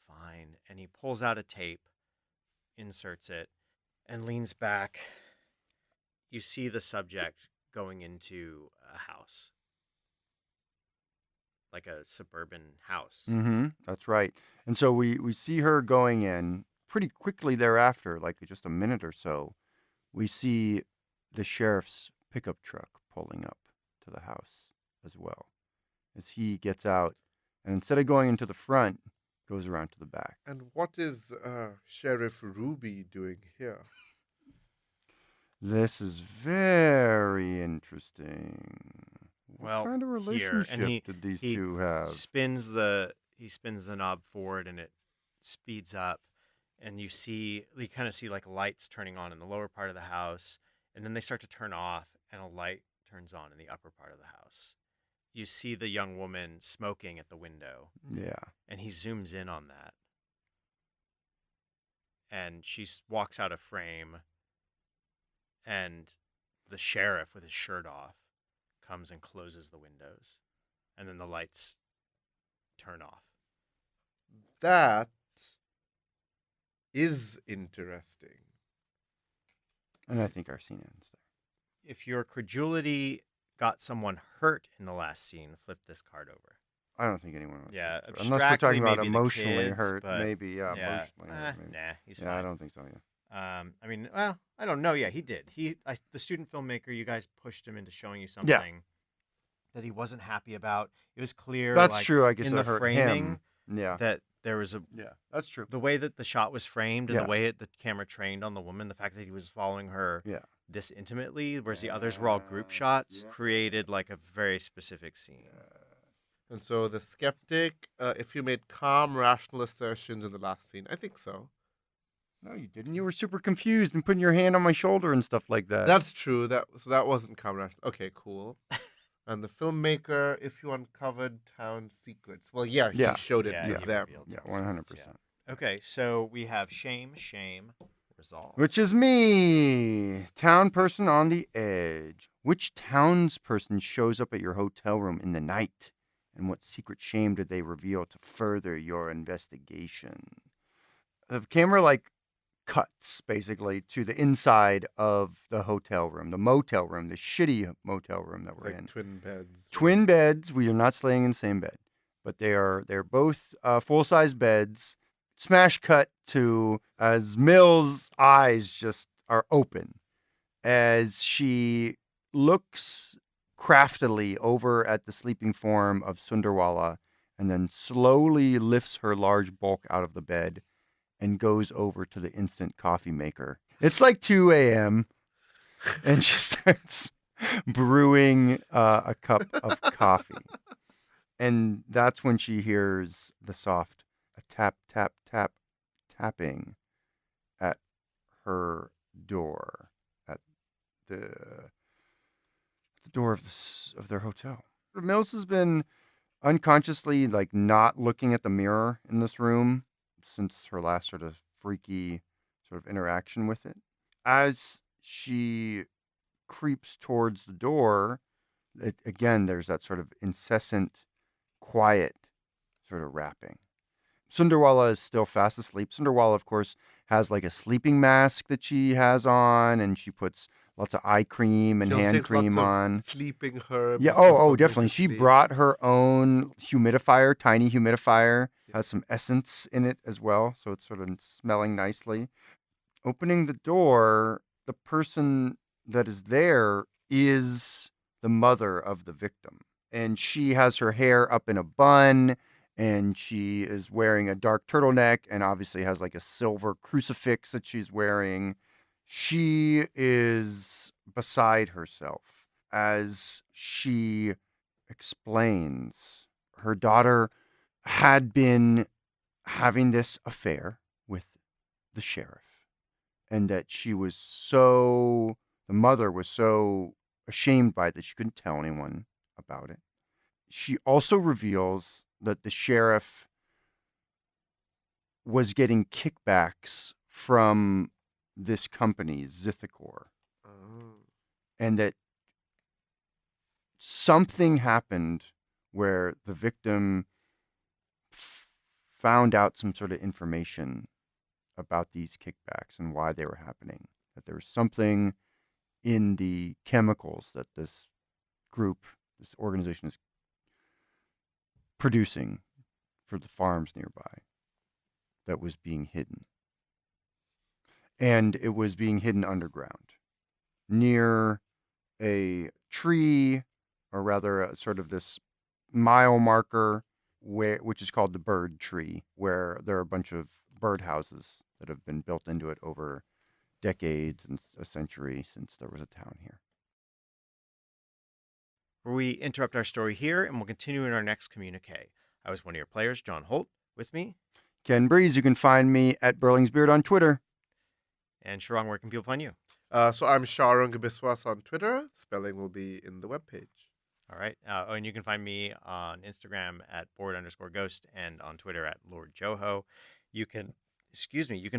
fine. And he pulls out a tape, inserts it, and leans back. You see the subject going into a house. like a suburban house. Mm-hmm. That's right. And so we see her going in pretty quickly thereafter, like just a minute or so. We see the sheriff's pickup truck pulling up to the house as well as he gets out, and instead of going into the front, goes around to the back. And what is Sheriff Ruby doing here? This is very interesting. What Well, kind of here, and relationship did these two have? spins the knob forward, and it speeds up, and you kind of see like lights turning on in the lower part of the house, and then they start to turn off, and a light turns on in the upper part of the house. You see the young woman smoking at the window, Yeah. and he zooms in on that, and she walks out of frame, and the sheriff with his shirt off comes and closes the windows, and then the lights turn off. That is interesting. And I think our scene ends there. If your credulity got someone hurt in the last scene, flip this card over. I don't think anyone was. Yeah, hurt. Unless we're talking about maybe the emotionally kids, hurt, but maybe. Yeah, yeah, emotionally hurt. Maybe. nah, he's Yeah, fine. I don't think so. Yeah. I mean, well, I don't know. Yeah, he did. The student filmmaker, you guys pushed him into showing you something that he wasn't happy about. It was clear. That's like, true. I guess in it the hurt framing him. Yeah. that there was Yeah, that's true. the way that the shot was framed and Yeah. the way the camera trained on the woman, the fact that he was following her Yeah. this intimately, whereas the others were all group shots, created like a very specific scene. And so the skeptic, if you made calm, rational assertions in the last scene, I think so. No, you didn't. You were super confused and putting your hand on my shoulder and stuff like that. That's true. That wasn't calm, rational. Okay, cool. And the filmmaker, if you uncovered town secrets, well, yeah, he Yeah. showed it Yeah, to he them. revealed Yeah, some 100%. secrets, yeah. Okay, so we have shame, resolve. Which is me, town person on the edge. Which townsperson shows up at your hotel room in the night? And what secret shame did they reveal to further your investigation? The camera cuts basically to the inside of the hotel room, the motel room, the shitty motel room that we're Like in. twin beds. Twin beds. We are not staying in the same bed, but they're both full-size beds. Smash cut to as Mills' eyes just are open as she looks craftily over at the sleeping form of Sunderwala and then slowly lifts her large bulk out of the bed and goes over to the instant coffee maker. It's like 2 a.m. and she starts brewing a cup of coffee. And that's when she hears the soft tap, tap, tap, tapping at her door, at the door of their hotel. Mills has been unconsciously not looking at the mirror in this room since her last sort of freaky sort of interaction with it. As she creeps towards the door, again, there's that sort of incessant, quiet sort of rapping. Sunderwala is still fast asleep. Sunderwala, of course, has a sleeping mask that she has on, and she puts lots of eye cream and She also hand takes lots cream of on. sleeping herbs. Yeah. for Oh, somebody to definitely. She sleep. brought her own humidifier, tiny humidifier. Has some essence in it as well, so it's sort of smelling nicely. Opening the door, the person that is there is the mother of the victim, and she has her hair up in a bun, and she is wearing a dark turtleneck, and obviously has a silver crucifix that she's wearing. She is beside herself as she explains her daughter had been having this affair with the sheriff, and that the mother was so ashamed by it that she couldn't tell anyone about it. She also reveals that the sheriff was getting kickbacks from this company, Zithacor, Oh. and that something happened where the victim found out some sort of information about these kickbacks and why they were happening. That there was something in the chemicals that this organization is producing for the farms nearby that was being hidden. And it was being hidden underground near a tree, or rather sort of this mile marker which is called the bird tree, where there are a bunch of bird houses that have been built into it over decades and a century since there was a town here. Where we interrupt our story here and we'll continue in our next communique. I was one of your players, John Holt. With me, Ken Breeze. You can find me at Burlingsbeard on Twitter. and Sharong, where can people find you? So I'm Sharong Biswas on Twitter. Spelling will be in the webpage. All right. And you can find me on Instagram at board_ghost and on Twitter at Lord Joho. You can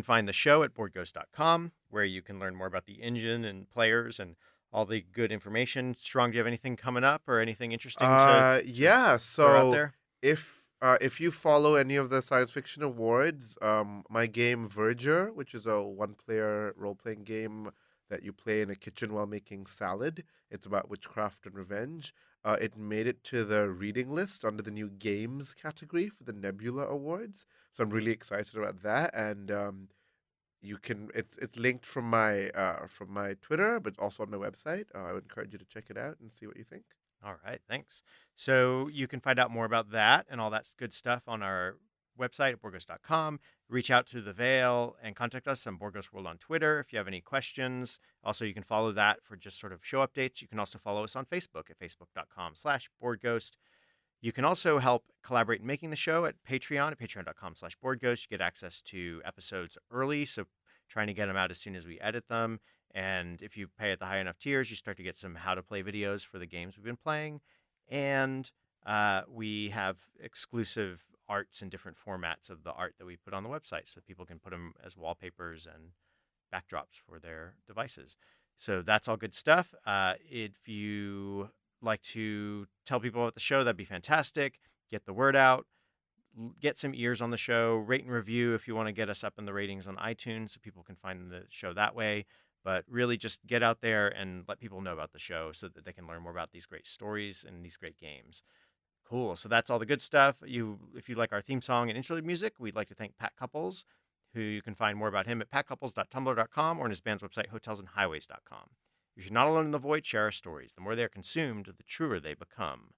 find the show at boardghost.com, where you can learn more about the engine and players and all the good information. Strong, do you have anything coming up or anything interesting to Yeah. throw out So there? if you follow any of the science fiction awards, my game Verger, which is a one-player role-playing game that you play in a kitchen while making salad, it's about witchcraft and revenge. It made it to the reading list under the new games category for the Nebula Awards. So I'm really excited about that. And you can it's linked from my Twitter, but also on my website. I would encourage you to check it out and see what you think. All right, thanks. So you can find out more about that and all that good stuff on our website at boardghost.com. Reach out to the Veil and contact us on Board World on Twitter if you have any questions. Also, you can follow that for just sort of show updates. You can also follow us on Facebook at facebook.com/boardghost. You can also help collaborate in making the show at patreon.com/boardghost. You get access to episodes early, so trying to get them out as soon as we edit them. And if you pay at the high enough tiers, you start to get some how to play videos for the games we've been playing. And we have exclusive arts in different formats of the art that we put on the website, so people can put them as wallpapers and backdrops for their devices. So that's all good stuff. If you like to tell people about the show, that'd be fantastic. Get the word out. Get some ears on the show. Rate and review if you want to get us up in the ratings on iTunes so people can find the show that way. But really just get out there and let people know about the show so that they can learn more about these great stories and these great games. Cool. So that's all the good stuff. If you like our theme song and intro music, we'd like to thank Pat Couples, who you can find more about him at patcouples.tumblr.com or on his band's website, hotelsandhighways.com. If you're not alone in the void, share our stories. The more they are consumed, the truer they become.